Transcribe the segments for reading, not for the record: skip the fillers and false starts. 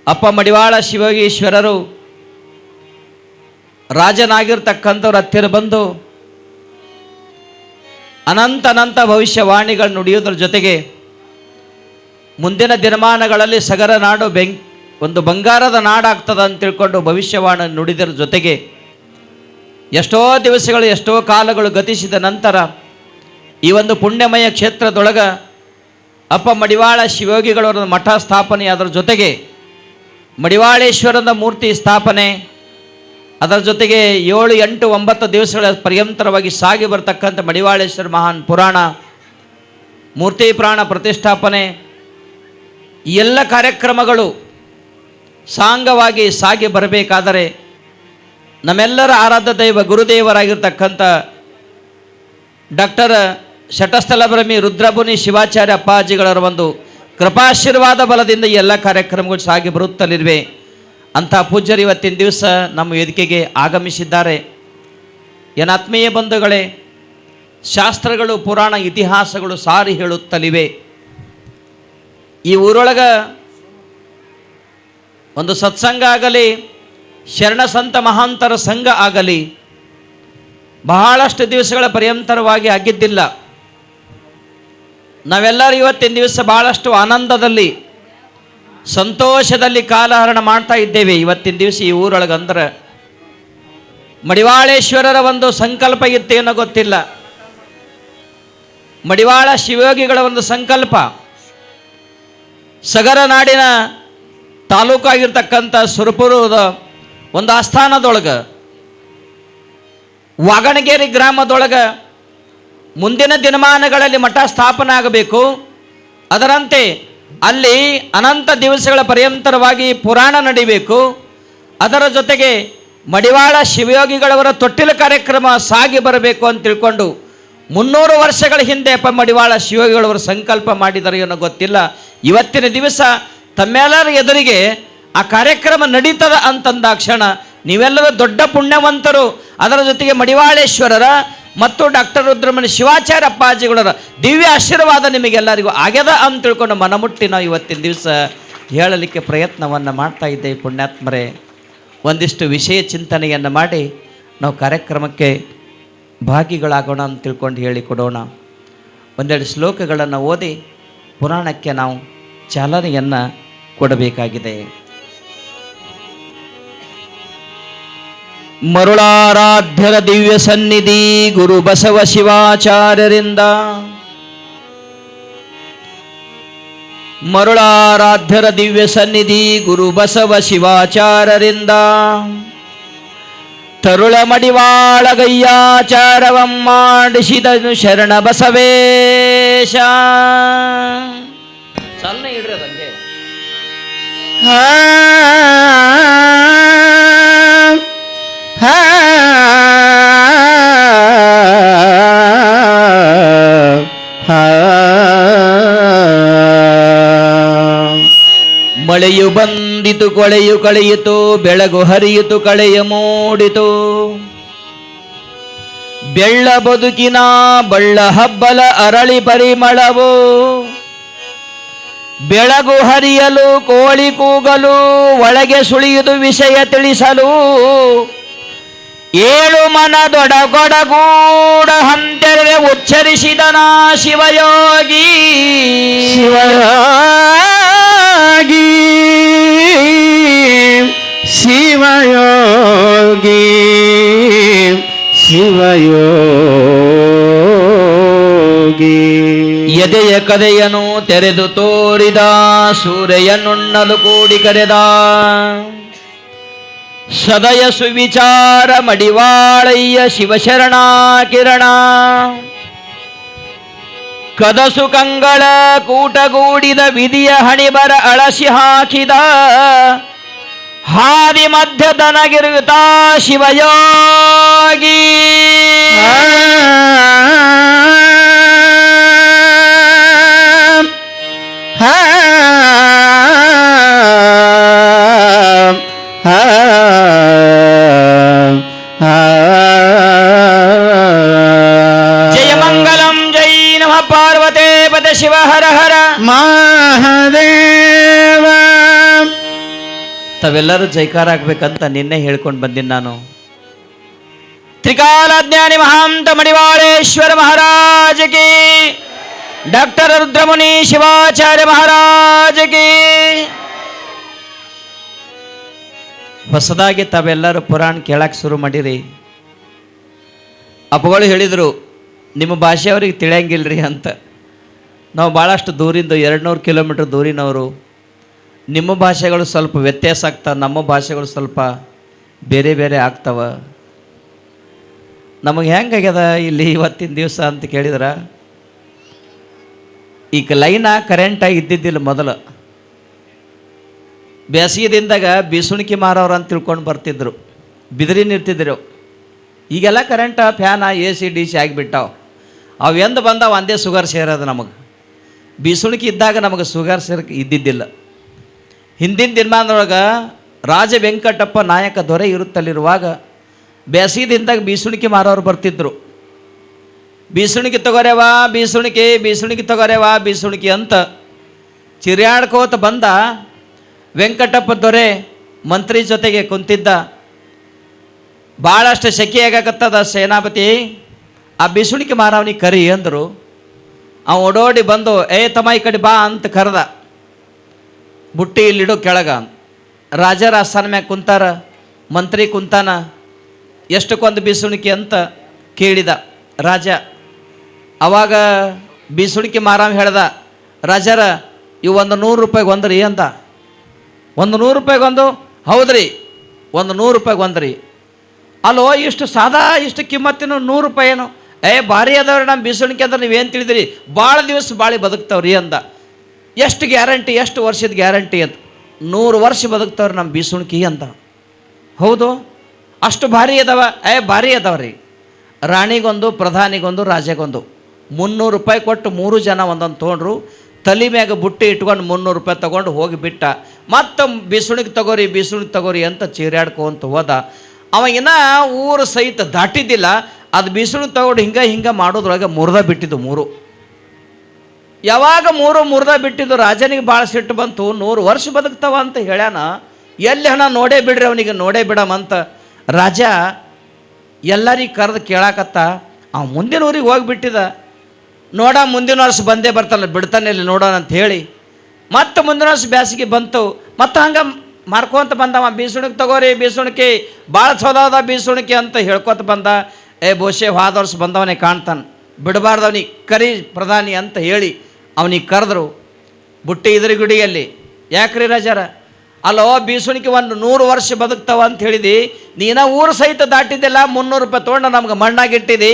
ಅಪ್ಪ ಮಡಿವಾಳ ಶಿವಯೋಗೀಶ್ವರರು ರಾಜನಾಗಿರ್ತಕ್ಕಂಥವ್ರ ಹತ್ತಿರ ಬಂದು ಅನಂತ ಭವಿಷ್ಯವಾಣಿಗಳು ನುಡಿಯೋದ್ರ ಜೊತೆಗೆ ಮುಂದಿನ ದಿನಮಾನಗಳಲ್ಲಿ ಸಗರ ನಾಡು ಒಂದು ಬಂಗಾರದ ನಾಡಾಗ್ತದೆ ಅಂತ ತಿಳ್ಕೊಂಡು ಭವಿಷ್ಯವಾಣಿ ನುಡಿದರ ಜೊತೆಗೆ ಎಷ್ಟೋ ದಿವಸಗಳು ಎಷ್ಟೋ ಕಾಲಗಳು ಗತಿಸಿದ ನಂತರ ಈ ಒಂದು ಪುಣ್ಯಮಯ ಕ್ಷೇತ್ರದೊಳಗೆ ಅಪ್ಪ ಮಡಿವಾಳ ಶಿವಯೋಗಿಗಳವರ ಮಠ ಸ್ಥಾಪನೆ, ಅದರ ಜೊತೆಗೆ ಮಡಿವಾಳೇಶ್ವರನ ಮೂರ್ತಿ ಸ್ಥಾಪನೆ, ಅದರ ಜೊತೆಗೆ 7, 8, 9 ದಿವಸಗಳ ಪರ್ಯಂತರವಾಗಿ ಸಾಗಿ ಬರ್ತಕ್ಕಂಥ ಮಡಿವಾಳೇಶ್ವರ ಮಹಾನ್ ಪುರಾಣ, ಮೂರ್ತಿ ಪ್ರಾಣ ಪ್ರತಿಷ್ಠಾಪನೆ, ಈ ಎಲ್ಲ ಕಾರ್ಯಕ್ರಮಗಳು ಸಾಂಗವಾಗಿ ಸಾಗಿ ಬರಬೇಕಾದರೆ ನಮ್ಮೆಲ್ಲರ ಆರಾಧ್ಯ ದೈವ ಗುರುದೇವರಾಗಿರ್ತಕ್ಕಂಥ ಡಾಕ್ಟರ್ ಶಟಸ್ಥಲಬ್ರಹ್ಮಿ ರುದ್ರಮುನಿ ಶಿವಾಚಾರ್ಯ ಅಪ್ಪಾಜಿಗಳವರ ಒಂದು ಕೃಪಾಶೀರ್ವಾದ ಬಲದಿಂದ ಈ ಎಲ್ಲ ಕಾರ್ಯಕ್ರಮಗಳು ಸಾಗಿ ಬರುತ್ತಲಿವೆ. ಅಂಥ ಪೂಜ್ಯರು ಇವತ್ತಿನ ದಿವಸ ನಮ್ಮ ವೇದಿಕೆಗೆ ಆಗಮಿಸಿದ್ದಾರೆ. ಏನಾತ್ಮೀಯ ಬಂಧುಗಳೇ, ಶಾಸ್ತ್ರಗಳು, ಪುರಾಣ, ಇತಿಹಾಸಗಳು ಸಾರಿ ಹೇಳುತ್ತಲಿವೆ. ಈ ಊರೊಳಗೆ ಒಂದು ಸತ್ಸಂಗ ಆಗಲಿ, ಶರಣ ಸಂತ ಮಹಾಂತರ ಸಂಘ ಆಗಲಿ ಬಹಳಷ್ಟು ದಿವಸಗಳ ಪರ್ಯಂತರವಾಗಿ ಆಗಿದ್ದಿಲ್ಲ. ನಾವೆಲ್ಲರೂ ಇವತ್ತಿನ ದಿವಸ ಬಹಳಷ್ಟು ಆನಂದದಲ್ಲಿ, ಸಂತೋಷದಲ್ಲಿ ಕಾಲಹರಣ ಮಾಡ್ತಾ ಇದ್ದೇವೆ. ಇವತ್ತಿನ ದಿವಸ ಈ ಊರೊಳಗೆ ಅಂದ್ರೆ ಮಡಿವಾಳೇಶ್ವರರ ಒಂದು ಸಂಕಲ್ಪ ಇತ್ತೇನೋ ಗೊತ್ತಿಲ್ಲ. ಮಡಿವಾಳ ಶಿವಯೋಗಿಗಳ ಒಂದು ಸಂಕಲ್ಪ ಸಗರ ನಾಡಿನ ತಾಲೂಕಾಗಿರ್ತಕ್ಕಂಥ ಸುರಪುರದ ಒಂದು ಆಸ್ಥಾನದೊಳಗೆ ವಾಗಣಗೇರಿ ಗ್ರಾಮದೊಳಗೆ ಮುಂದಿನ ದಿನಮಾನಗಳಲ್ಲಿ ಮಠ ಸ್ಥಾಪನೆ ಆಗಬೇಕು. ಅದರಂತೆ ಅಲ್ಲಿ ಅನಂತ ದಿವಸಗಳ ಪರ್ಯಂತರವಾಗಿ ಪುರಾಣ ನಡಿಬೇಕು. ಅದರ ಜೊತೆಗೆ ಮಡಿವಾಳ ಶಿವಯೋಗಿಗಳವರ ತೊಟ್ಟಿಲ ಕಾರ್ಯಕ್ರಮ ಸಾಗಿ ಬರಬೇಕು ಅಂತ ತಿಳ್ಕೊಂಡು 300 ವರ್ಷಗಳ ಹಿಂದೆ ಅಪ್ಪ ಮಡಿವಾಳ ಶಿವಯೋಗಿಗಳವರು ಸಂಕಲ್ಪ ಮಾಡಿದರೆ ಏನೋ ಗೊತ್ತಿಲ್ಲ. ಇವತ್ತಿನ ದಿವಸ ತಮ್ಮೆಲ್ಲರ ಎದುರಿಗೆ ಆ ಕಾರ್ಯಕ್ರಮ ನಡೀತದ ಅಂತಂದಾಕ್ಷಣ ನೀವೆಲ್ಲರೂ ದೊಡ್ಡ ಪುಣ್ಯವಂತರು. ಅದರ ಜೊತೆಗೆ ಮಡಿವಾಳೇಶ್ವರರ ಮತ್ತು ಡಾಕ್ಟರ್ ರುದ್ರಮುನಿ ಶಿವಾಚಾರ್ಯ ಅಪ್ಪಾಜಿಗಳರ ದಿವ್ಯ ಆಶೀರ್ವಾದ ನಿಮಗೆಲ್ಲರಿಗೂ ಆಗ್ಯದ ಅಂತ ತಿಳ್ಕೊಂಡು ಮನಮುಟ್ಟಿ ನಾವು ಇವತ್ತಿನ ದಿವಸ ಹೇಳಲಿಕ್ಕೆ ಪ್ರಯತ್ನವನ್ನು ಮಾಡ್ತಾ ಇದ್ದೇವೆ. ಪುಣ್ಯಾತ್ಮರೇ, ಒಂದಿಷ್ಟು ವಿಷಯ ಚಿಂತನೆಯನ್ನು ಮಾಡಿ ನಾವು ಕಾರ್ಯಕ್ರಮಕ್ಕೆ ಭಾಗಿಗಳಾಗೋಣ ಅಂತ ತಿಳ್ಕೊಂಡು ಹೇಳಿಕೊಡೋಣ. ಒಂದೆರಡು ಶ್ಲೋಕಗಳನ್ನು ಓದಿ ಪುರಾಣಕ್ಕೆ ನಾವು ಚಾಲನೆಯನ್ನು ಕೊಡಬೇಕಾಗಿದೆ. ಮರುಳಾರಾಧ್ಯರ ದಿವ್ಯ ಸನ್ನಿಧಿ ಗುರು ಬಸವ ಶಿವಾಚಾರ್ಯರಿಂದ, ಮರುಳಾರಾಧ್ಯರ ದಿವ್ಯ ಸನ್ನಿಧಿ ಗುರು ಬಸವ ಶಿವಾಚಾರ್ಯರಿಂದ ತರುಳ ಮಡಿವಾಳಗಯ್ಯಾಚಾರವಂ ಮಾಡಿಸಿದನು ಶರಣ ಬಸವೇಶ. ಸಣ್ಣ ಇಡ್ರಿ ಅದಂಗೆ. ಮಳೆಯು ಬಂದಿತು, ಕೊಳೆಯು ಕಳೆಯಿತು, ಬೆಳಗು ಹರಿಯಿತು, ಕಳೆಯ ಮೂಡಿತು. ಬೆಳ್ಳ ಬದುಕಿನ ಬಳ್ಳ ಹಬ್ಬಲ ಅರಳಿ ಪರಿಮಳವು, ಬೆಳಗು ಹರಿಯಲು ಕೋಳಿ ಕೂಗಲು, ಒಳಗೆ ಸುಳಿಯುವುದು ವಿಷಯ ತಿಳಿಸಲು. ಏಳು ಮನದೊಡಗೊಡಗೂಡ ಹಂತೆರವೆ ಉಚ್ಚರಿಸಿದನ ಶಿವಯೋಗಿ. ಶಿವಯೋಗಿ ಶಿವಯೋಗಿ ಶಿವಯೋಗಿ. ಎದೆಯ ಕದೆಯನು ತೆರೆದು ತೋರಿದ, ಸೂರ್ಯನುಣ್ಣಲು ಕೂಡಿ ಕರೆದ. ಸದಯ ಸುವಿಚಾರ ಮಡಿವಾಳಯ್ಯ ಶಿವಶರಣ ಕಿರಣ. ಕದಸು ಕಂಗಳ ಕೂಟಗೂಡಿದ ವಿಧಿಯ ಹಣಿಬರ ಅಳಸಿ ಹಾಕಿದ. ಹಾದಿ ಮಧ್ಯದನಗಿರುತ್ತ ಶಿವಯೋಗಿ. ಜಯ ಮಂಗಲಂ ಜೈ ನಮಃ ಪಾರ್ವತೆ ಪದ ಶಿವ ಹರ ಹರ ಮಹಾದೇವ. ತಾವೆಲ್ಲರೂ ಜೈಕಾರ ಆಗ್ಬೇಕಂತ ನಿನ್ನೆ ಹೇಳ್ಕೊಂಡು ಬಂದಿನಿ ನಾನು. ತ್ರಿಕಾಲಜ್ಞಾನಿ ಮಹಾಂತ ಮಡಿವಾಳೇಶ್ವರ ಮಹಾರಾಜ ಕಿ, ಡಾಕ್ಟರ್ ರುದ್ರಮುನಿ ಶಿವಾಚಾರ್ಯ ಮಹಾರಾಜ ಕಿ. ಹೊಸದಾಗಿ ತಾವೆಲ್ಲರೂ ಪುರಾಣ ಕೇಳಕ್ಕೆ ಶುರು ಮಾಡಿರಿ. ಅಪ್ಪಗಳು ಹೇಳಿದರು ನಿಮ್ಮ ಭಾಷೆಯವ್ರಿಗೆ ತಿಳಿಯಂಗಿಲ್ರಿ ಅಂತ. ನಾವು ಭಾಳಷ್ಟು ದೂರಿಂದ 200 ಕಿಲೋಮೀಟ್ರ್ ದೂರಿನವರು. ನಿಮ್ಮ ಭಾಷೆಗಳು ಸ್ವಲ್ಪ ವ್ಯತ್ಯಾಸ ಆಗ್ತಾವೆ, ನಮ್ಮ ಭಾಷೆಗಳು ಸ್ವಲ್ಪ ಬೇರೆ ಬೇರೆ ಆಗ್ತವೆ. ನಮಗೆ ಹೆಂಗಾಗ್ಯದ ಇಲ್ಲಿ ಇವತ್ತಿನ ದಿವಸ ಅಂತ ಕೇಳಿದ್ರೆ, ಈಗ ಲೈನ ಕರೆಂಟಾಗಿ ಇದ್ದಿದ್ದಿಲ್ಲ ಮೊದಲು. ಬೇಸಿಗೆದಿಂದಾಗ ಬೀಸುಣಿಕೆ ಮಾರೋರು ಅಂತ ತಿಳ್ಕೊಂಡು ಬರ್ತಿದ್ರು, ಬಿದಿರಿ ನಿರ್ತಿದ್ರು. ಈಗೆಲ್ಲ ಕರೆಂಟ, ಫ್ಯಾನ, AC DC ಆಗಿಬಿಟ್ಟಾವ. ಅವು ಎಂದು ಬಂದಾವ ಒಂದೇ ಶುಗರ್ ಸೇರೋದು ನಮಗೆ. ಬೀಸುಣಿಕೆ ಇದ್ದಾಗ ನಮಗೆ ಶುಗರ್ ಇದ್ದಿದ್ದಿಲ್ಲ. ಹಿಂದಿನ ದಿನಮಾನದೊಳಗೆ ರಾಜ ವೆಂಕಟಪ್ಪ ನಾಯಕ ದೊರೆ ಇರುತ್ತಲ್ಲಿರುವಾಗ ಬೇಸಿಗೆದಿಂದಾಗ ಬೀಸುಣಿಕೆ ಮಾರೋರು ಬರ್ತಿದ್ರು. ಬೀಸುಣಿಕೆ ತಗೋರೇವಾ ಬೀಸುಣಿಕೆ, ಬೀಸುಣಿಕೆ ತಗೋರೇವಾ ಬೀಸುಣಿಕೆ ಅಂತ ಚಿರಿಯಾಡ್ಕೋತ ಬಂದ ವೆಂಕಟಪ್ಪ ದೊರೆ ಮಂತ್ರಿ ಜೊತೆಗೆ ಕುಂತಿದ್ದ. ಭಾಳಷ್ಟು ಶೆಕೆ ಆಗಾಕತ್ತದ, ಸೇನಾಪತಿ ಆ ಬೀಸುಣಿಕೆ ಮಾರವನಿಗೆ ಕರಿ ಅಂದರು. ಅವ ಓಡೋಡಿ ಬಂದು ತಮ್ಮ ಈ ಕಡೆ ಬಾ ಅಂತ ಕರೆದ. ಬುಟ್ಟಿ ಇಲ್ಲಿಡು ಕೆಳಗ. ರಾಜರ ಆಸ್ಥಾನ ಮ್ಯಾಗ ಕುಂತಾರ, ಮಂತ್ರಿ ಕುಂತಾನ. ಎಷ್ಟಕ್ಕೊಂದು ಬೀಸುಣಿಕೆ ಅಂತ ಕೇಳಿದ ರಾಜ. ಅವಾಗ ಬೀಸುಣಿಕೆ ಮಾರವ ಹೇಳ್ದ, ರಾಜರ ಇವು ಒಂದು 100 ರೂಪಾಯಿಗೆ ಒಂದ್ರಿ ಅಂತ. ಒಂದು 100 ರೂಪಾಯಿಗೆ ಒಂದು? ಹೌದ್ರಿ, ಒಂದು 100 ರೂಪಾಯಿಗೆ ಒಂದ್ರಿ. ಅಲ್ಲೋ ಇಷ್ಟು ಸಾದಾ ಇಷ್ಟು ಕಿಮ್ಮತ್ತಿನ 100 ರೂಪಾಯಿ ಏನು? ಭಾರಿ ಅದಾವ್ರಿ ನಮ್ಮ ಬೀಸುಣಿಕೆ ಅಂದ್ರೆ ನೀವೇನು ತಿಳಿದಿರಿ, ಭಾಳ ದಿವಸ ಬಾಳಿ ಬದುಕ್ತಾವ್ರಿ ಅಂದ. ಎಷ್ಟು ಗ್ಯಾರಂಟಿ, ಎಷ್ಟು ವರ್ಷದ ಗ್ಯಾರಂಟಿ ಅಂತ? 100 ವರ್ಷ ಬದುಕ್ತಾವ್ರಿ ನಮ್ಮ ಬೀಸುಣಿಕೆ ಅಂತ. ಹೌದು, ಅಷ್ಟು ಭಾರಿ ಅದಾವ? ಭಾರಿ ಅದಾವ್ರಿ. ರಾಣಿಗೊಂದು, ಪ್ರಧಾನಿಗೊಂದು, ರಾಜಗೊಂದು 300 ರೂಪಾಯಿ ಕೊಟ್ಟು 3 ಜನ ಒಂದೊಂದು ತೊಗೊಂಡ್ರು. ತಲೆ ಮ್ಯಾಗ ಬುಟ್ಟಿ ಇಟ್ಕೊಂಡು 300 ರೂಪಾಯಿ ತೊಗೊಂಡು ಹೋಗಿಬಿಟ್ಟ. ಮತ್ತು ಬೀಸುಣಿಗೆ ತಗೋರಿ, ಬೀಸುಣಿಗೆ ತಗೋರಿ ಅಂತ ಚೀರಾಡ್ಕೊಂತ ಹೋದ. ಅವಾಗಿನ ಊರು ಸಹಿತ ದಾಟಿದ್ದಿಲ್ಲ. ಅದು ಬೀಸುಣಿಗೆ ತಗೊಂಡು ಹಿಂಗೆ ಮಾಡೋದ್ರೊಳಗೆ ಮುರಿದ ಬಿಟ್ಟಿದ್ದು 3. ಯಾವಾಗ 3 ಮುರಿದ ಬಿಟ್ಟಿದ್ದು ರಾಜನಿಗೆ ಭಾಳ ಸಿಟ್ಟು ಬಂತು. 100 ವರ್ಷ ಬದುಕ್ತಾವ ಅಂತ ಹೇಳ್ಯಾನ, ಎಲ್ಲಿ ಹಣ ನೋಡೇ ಬಿಡ್ರಿ, ಅವನಿಗೆ ನೋಡೇ ಬಿಡಮಂತ ರಾಜ ಎಲ್ಲರಿಗೆ ಕರೆದು ಕೇಳಾಕತ್ತ. ಅವ ಮುಂದಿನ ಊರಿಗೆ ಹೋಗಿಬಿಟ್ಟಿದ. ನೋಡ ಮುಂದಿನ ವರ್ಷ ಬಂದೇ ಬರ್ತಾನೆ, ಬಿಡ್ತಾನೆ ಇಲ್ಲಿ ನೋಡೋಣ ಅಂತ ಹೇಳಿ ಮತ್ತೆ ಮುಂದಿನ ವರ್ಷ ಬ್ಯಾಸಿಗೆ ಬಂತು. ಮತ್ತು ಹಂಗೆ ಮಾರ್ಕೊಂತ ಬಂದವ. ಬೀಸುಣಿಗೆ ತಗೋರಿ, ಬೀಸುಣಿಕೆ ಭಾಳ ಚಲೋದ ಬೀಸುಣಿಕೆ ಅಂತ ಹೇಳ್ಕೊತ ಬಂದ. ಬಹುಶಃ ಹೋದ ವರ್ಷ ಬಂದವನೇ ಕಾಣ್ತಾನೆ, ಬಿಡಬಾರ್ದು ಅವನಿಗೆ ಕರಿ ಪ್ರಧಾನಿ ಅಂತ ಹೇಳಿ ಅವನಿಗೆ ಕರೆದ್ರು. ಬುಟ್ಟಿ ಇದ್ರ ಗುಡಿಯಲ್ಲಿ. ಯಾಕ್ರಿ ರಾಜಾರ? ಅಲ್ಲೋ ಬೀಸುಣಿಕೆ ಒಂದು 100 ವರ್ಷ ಬದುಕ್ತಾವ ಅಂತ ಹೇಳಿದಿ, ನೀನ ಊರು ಸಹಿತ ದಾಟಿದ್ದಿಲ್ಲ, 300 ರೂಪಾಯಿ ತೊಗೊಂಡು ನಮ್ಗೆ ಮಣ್ಣಾಗಿಟ್ಟಿದಿ,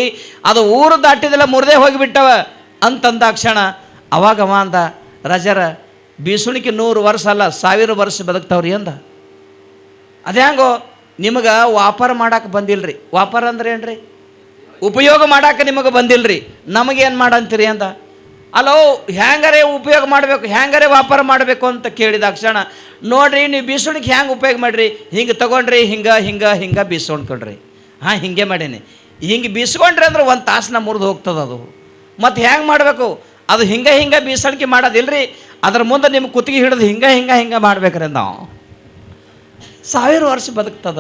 ಅದು ಊರು ದಾಟಿದ್ದಿಲ್ಲ, ಮುರಿದೇ ಹೋಗಿಬಿಟ್ಟವ ಅಂತಂದಾಕ್ಷಣ ಅವಾಗ ಅವ ಅಂದ, ರಾಜಾರ ಬೀಸುಣಿಕೆ 100 ವರ್ಷ ಅಲ್ಲ 1000 ವರ್ಷ ಬದುಕ್ತಾವ್ರಿ ಅಂದ. ಅದೇ ಹಂಗೋ ನಿಮಗೆ ವ್ಯಾಪಾರ ಮಾಡಕ್ಕೆ ಬಂದಿಲ್ರಿ. ವ್ಯಾಪಾರ ಅಂದ್ರೆ ಏನ್ರಿ? ಉಪಯೋಗ ಮಾಡಕ್ಕೆ ನಿಮಗೆ ಬಂದಿಲ್ರಿ, ನಮಗೇನು ಮಾಡಂತೀರಿ ಅಂದ. ಅಲೋ ಹ್ಯಾಂಗಾರೆ ಉಪಯೋಗ ಮಾಡಬೇಕು, ಹ್ಯಾಂಗಾರೆ ವ್ಯಾಪಾರ ಮಾಡಬೇಕು ಅಂತ ಕೇಳಿದ ಕ್ಷಣ, ನೋಡ್ರಿ ನೀವು ಬೀಸುಣಿಗೆ ಹ್ಯಾಂಗೆ ಉಪಯೋಗ ಮಾಡಿರಿ, ಹಿಂಗೆ ತೊಗೊಂಡ್ರಿ, ಹಿಂಗೆ ಬೀಸ್ಕೊಂಡ್ಕೊಳ್ರಿ. ಹಾಂ ಹಿಂಗೆ ಮಾಡೀನಿ. ಹಿಂಗೆ ಬೀಸ್ಕೊಂಡ್ರಿ ಅಂದ್ರೆ 1 ತಾಸನ್ನ ಮುರಿದು ಹೋಗ್ತದೆ ಅದು. ಮತ್ತು ಹ್ಯಾಂಗೆ ಮಾಡಬೇಕು? ಅದು ಹಿಂಗೆ ಬೀಸಣಿಕೆ ಮಾಡೋದಿಲ್ರಿ, ಅದ್ರ ಮುಂದೆ ನಿಮ್ಗೆ ಕುತ್ತಿಗೆ ಹಿಡಿದು ಹಿಂಗೆ ಮಾಡ್ಬೇಕ್ರಿ. ನಾವು 1000 ವರ್ಷ ಬದುಕ್ತದ.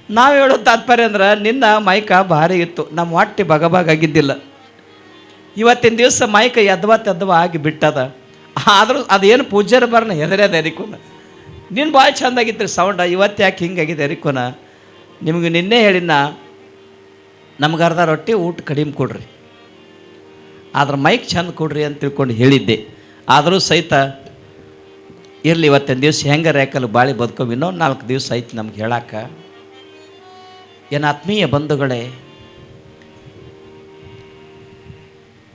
ನಾವು ಹೇಳೋದು ತಾತ್ಪರ್ಯ ಅಂದ್ರೆ, ನಿನ್ನ ಮೈಕ ಭಾರಿ ಇತ್ತು, ನಮ್ಮ ಹೊಟ್ಟೆ ಬಗಬಾಗಿದ್ದಿಲ್ಲ. ಇವತ್ತಿನ ದಿವಸ ಮೈಕ ಎದ್ವ ಆಗಿ ಬಿಟ್ಟದ. ಆದರೂ ಅದೇನು ಪೂಜ್ಯರ ಬರ್ನ ಹೆದರ್ಯದ ಎರಿಕೋನ. ನಿನ್ನ ಭಾಳ ಚೆಂದಾಗಿತ್ತು ಸೌಂಡ, ಇವತ್ತು ಯಾಕೆ ಹಿಂಗಾಗಿದೆ ಎರಿಕೋನ? ನಿಮಗೆ ನಿನ್ನೆ ಹೇಳಿನ, ನಮ್ಗೆ ಅರ್ಧ ರೊಟ್ಟಿ ಊಟ ಕಡಿಮೆ ಕೊಡ್ರಿ, ಆದ್ರೆ ಮೈಕ್ ಚಂದ ಕೊಡ್ರಿ ಅಂತ ತಿಳ್ಕೊಂಡು ಹೇಳಿದ್ದೆ. ಆದರೂ ಸಹಿತ ಇರಲಿ, ಇವತ್ತಿನ ದಿವಸ ಹೆಂಗೆ ರೇಕಲ್ಲಿ ಬಾಳಿ ಬದುಕೋ, ಇನ್ನೊಂದು 4 ದಿವಸ ಐತಿ ನಮ್ಗೆ ಹೇಳಾಕ. ಏನು ಆತ್ಮೀಯ ಬಂಧುಗಳೇ,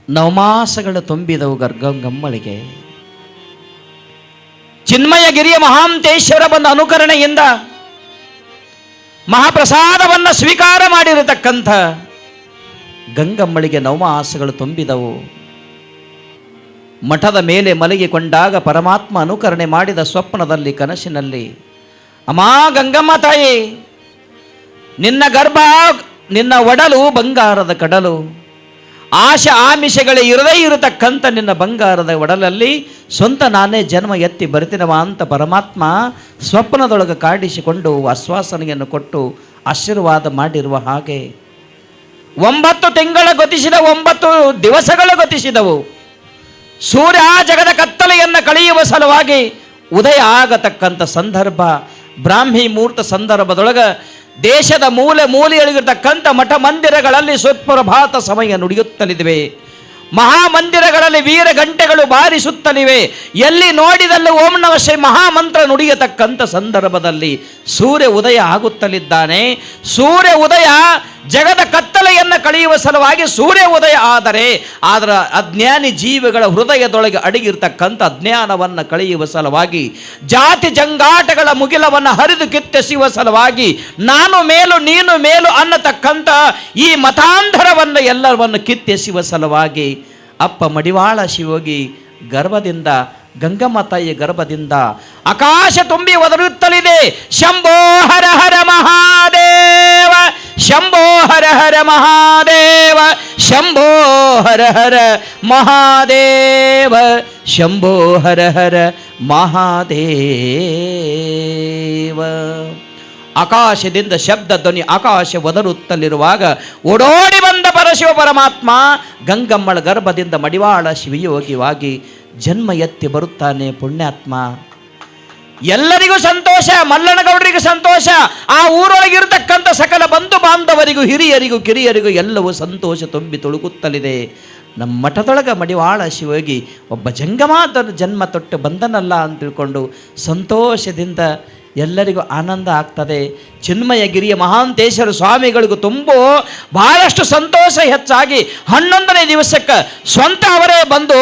ನವಮಾಸಗಳು ತುಂಬಿದವು ಗರ್ಗಂಗಮ್ಮಳಿಗೆ. ಚಿನ್ಮಯಗಿರಿಯ ಮಹಾಂತೇಶ್ವರ ಬಂದ ಅನುಕರಣೆಯಿಂದ ಮಹಾಪ್ರಸಾದವನ್ನು ಸ್ವೀಕಾರ ಮಾಡಿರತಕ್ಕಂಥ ಗಂಗಮ್ಮಳಿಗೆ ನವಮಾಸಗಳು ತುಂಬಿದವು. ಮಠದ ಮೇಲೆ ಮಲಗಿಕೊಂಡಾಗ ಪರಮಾತ್ಮ ಅನುಕರಣೆ ಮಾಡಿದ ಸ್ವಪ್ನದಲ್ಲಿ, ಕನಸಿನಲ್ಲಿ, ಅಮ್ಮ ಗಂಗಮ್ಮ ತಾಯಿ, ನಿನ್ನ ಗರ್ಭ, ನಿನ್ನ ಒಡಲು ಬಂಗಾರದ ಕಡಲು, ಆಶೆ ಆಮಿಷಗಳೇ ಇರದೇ ಇರತಕ್ಕಂಥ ನಿನ್ನ ಬಂಗಾರದ ಒಡಲಲ್ಲಿ ಸ್ವಂತ ನಾನೇ ಜನ್ಮ ಎತ್ತಿ ಬರ್ತೀನವ ಅಂತ ಪರಮಾತ್ಮ ಸ್ವಪ್ನದೊಳಗೆ ಕಾಡಿಸಿಕೊಂಡು ಆಶ್ವಾಸನೆಯನ್ನು ಕೊಟ್ಟು ಆಶೀರ್ವಾದ ಮಾಡಿರುವ ಹಾಗೆ 9 ತಿಂಗಳ ಗತಿಸಿದ 9 ದಿವಸಗಳು ಗತಿಸಿದವು. ಸೂರ್ಯ ಜಗದ ಕತ್ತಲೆಯನ್ನು ಕಳೆಯುವ ಸಲುವಾಗಿ ಉದಯ ಆಗತಕ್ಕಂಥ ಸಂದರ್ಭ, ಬ್ರಾಹ್ಮಿ ಮುಹೂರ್ತ ಸಂದರ್ಭದೊಳಗೆ ದೇಶದ ಮೂಲೆ ಮೂಲೆಯಲ್ಲಿರತಕ್ಕಂಥ ಮಠ ಮಂದಿರಗಳಲ್ಲಿ ಸುಪ್ರಭಾತ ಸಮಯ ನುಡಿಯುತ್ತಲಿವೆ. ಮಹಾಮಂದಿರಗಳಲ್ಲಿ ವೀರ ಗಂಟೆಗಳು ಬಾರಿಸುತ್ತಲಿವೆ. ಎಲ್ಲಿ ನೋಡಿದಲ್ಲಿ ಓಂ ನಮಃ ಶಿವಾಯ ಮಹಾಮಂತ್ರ ನುಡಿಯತಕ್ಕಂಥ ಸಂದರ್ಭದಲ್ಲಿ ಸೂರ್ಯ ಉದಯ ಆಗುತ್ತಲಿದ್ದಾನೆ. ಸೂರ್ಯ ಉದಯ ಜಗದ ಕತ್ತಲೆಯನ್ನು ಕಳೆಯುವ ಸಲುವಾಗಿ ಸೂರ್ಯ ಉದಯ ಅದರ ಅಜ್ಞಾನಿ ಜೀವಿಗಳ ಹೃದಯದೊಳಗೆ ಅಡಗಿರ್ತಕ್ಕಂಥ ಅಜ್ಞಾನವನ್ನು ಕಳೆಯುವ ಸಲುವಾಗಿ, ಜಾತಿ ಜಂಗಾಟಗಳ ಮುಗಿಲವನ್ನು ಹರಿದು ಕಿತ್ತೆಸುವ ಸಲುವಾಗಿ, ನಾನು ಮೇಲು ನೀನು ಮೇಲು ಅನ್ನತಕ್ಕಂಥ ಈ ಮತಾಂಧರವನ್ನು ಎಲ್ಲವನ್ನು ಕಿತ್ತೆಸುವ ಸಲುವಾಗಿ ಅಪ್ಪ ಮಡಿವಾಳ ಶಿವಯೋಗಿ ಗರ್ಭದಿಂದ, ಗಂಗಮ್ಮ ತಾಯಿಯ ಗರ್ಭದಿಂದ ಆಕಾಶ ತುಂಬಿ ಒದರುತ್ತಲಿದೆ. ಶಂಭೋ ಹರ ಹರ ಮಹಾದೇವ, ಶಂಭೋ ಹರ ಹರ ಮಹಾದೇವ, ಶಂಭೋ ಹರ ಹರ ಮಹಾದೇವ, ಶಂಭೋ ಹರ ಹರ ಮಹಾದೇವ. ಆಕಾಶದಿಂದ ಶಬ್ದ ಧ್ವನಿ ಆಕಾಶ ಒದರುತ್ತಲಿರುವಾಗ ಓಡೋಡಿ ಬಂದ ಪರಶಿವ ಪರಮಾತ್ಮ ಗಂಗಮ್ಮಳ ಗರ್ಭದಿಂದ ಮಡಿವಾಳ ಶಿವಯೋಗಿವಾಗಿ ಜನ್ಮ ಎತ್ತಿ ಬರುತ್ತಾನೆ. ಪುಣ್ಯಾತ್ಮ ಎಲ್ಲರಿಗೂ ಸಂತೋಷ, ಮಲ್ಲನಗೌಡರಿಗೂ ಸಂತೋಷ, ಆ ಊರೊಳಗಿರ್ತಕ್ಕಂಥ ಸಕಲ ಬಂಧು ಬಾಂಧವರಿಗೂ ಹಿರಿಯರಿಗೂ ಕಿರಿಯರಿಗೂ ಎಲ್ಲವೂ ಸಂತೋಷ ತುಂಬಿ ತುಳುಕುತ್ತಲಿದೆ. ನಮ್ಮ ಮಠದೊಳಗೆ ಮಡಿವಾಳ ಶಿವಯೋಗಿ ಒಬ್ಬ ಜಂಗಮಾತನ ಜನ್ಮ ತೊಟ್ಟು ಬಂದನಲ್ಲ ಅಂತ ತಿಳ್ಕೊಂಡು ಸಂತೋಷದಿಂದ ಎಲ್ಲರಿಗೂ ಆನಂದ ಆಗ್ತದೆ. ಚಿನ್ಮಯಗಿರಿಯ ಮಹಾಂತೇಶ್ವರ ಸ್ವಾಮಿಗಳಿಗೂ ಬಹಳಷ್ಟು ಸಂತೋಷ ಹೆಚ್ಚಾಗಿ 11ನೇ ದಿವಸಕ್ಕೆ ಸ್ವಂತ ಅವರೇ ಬಂದು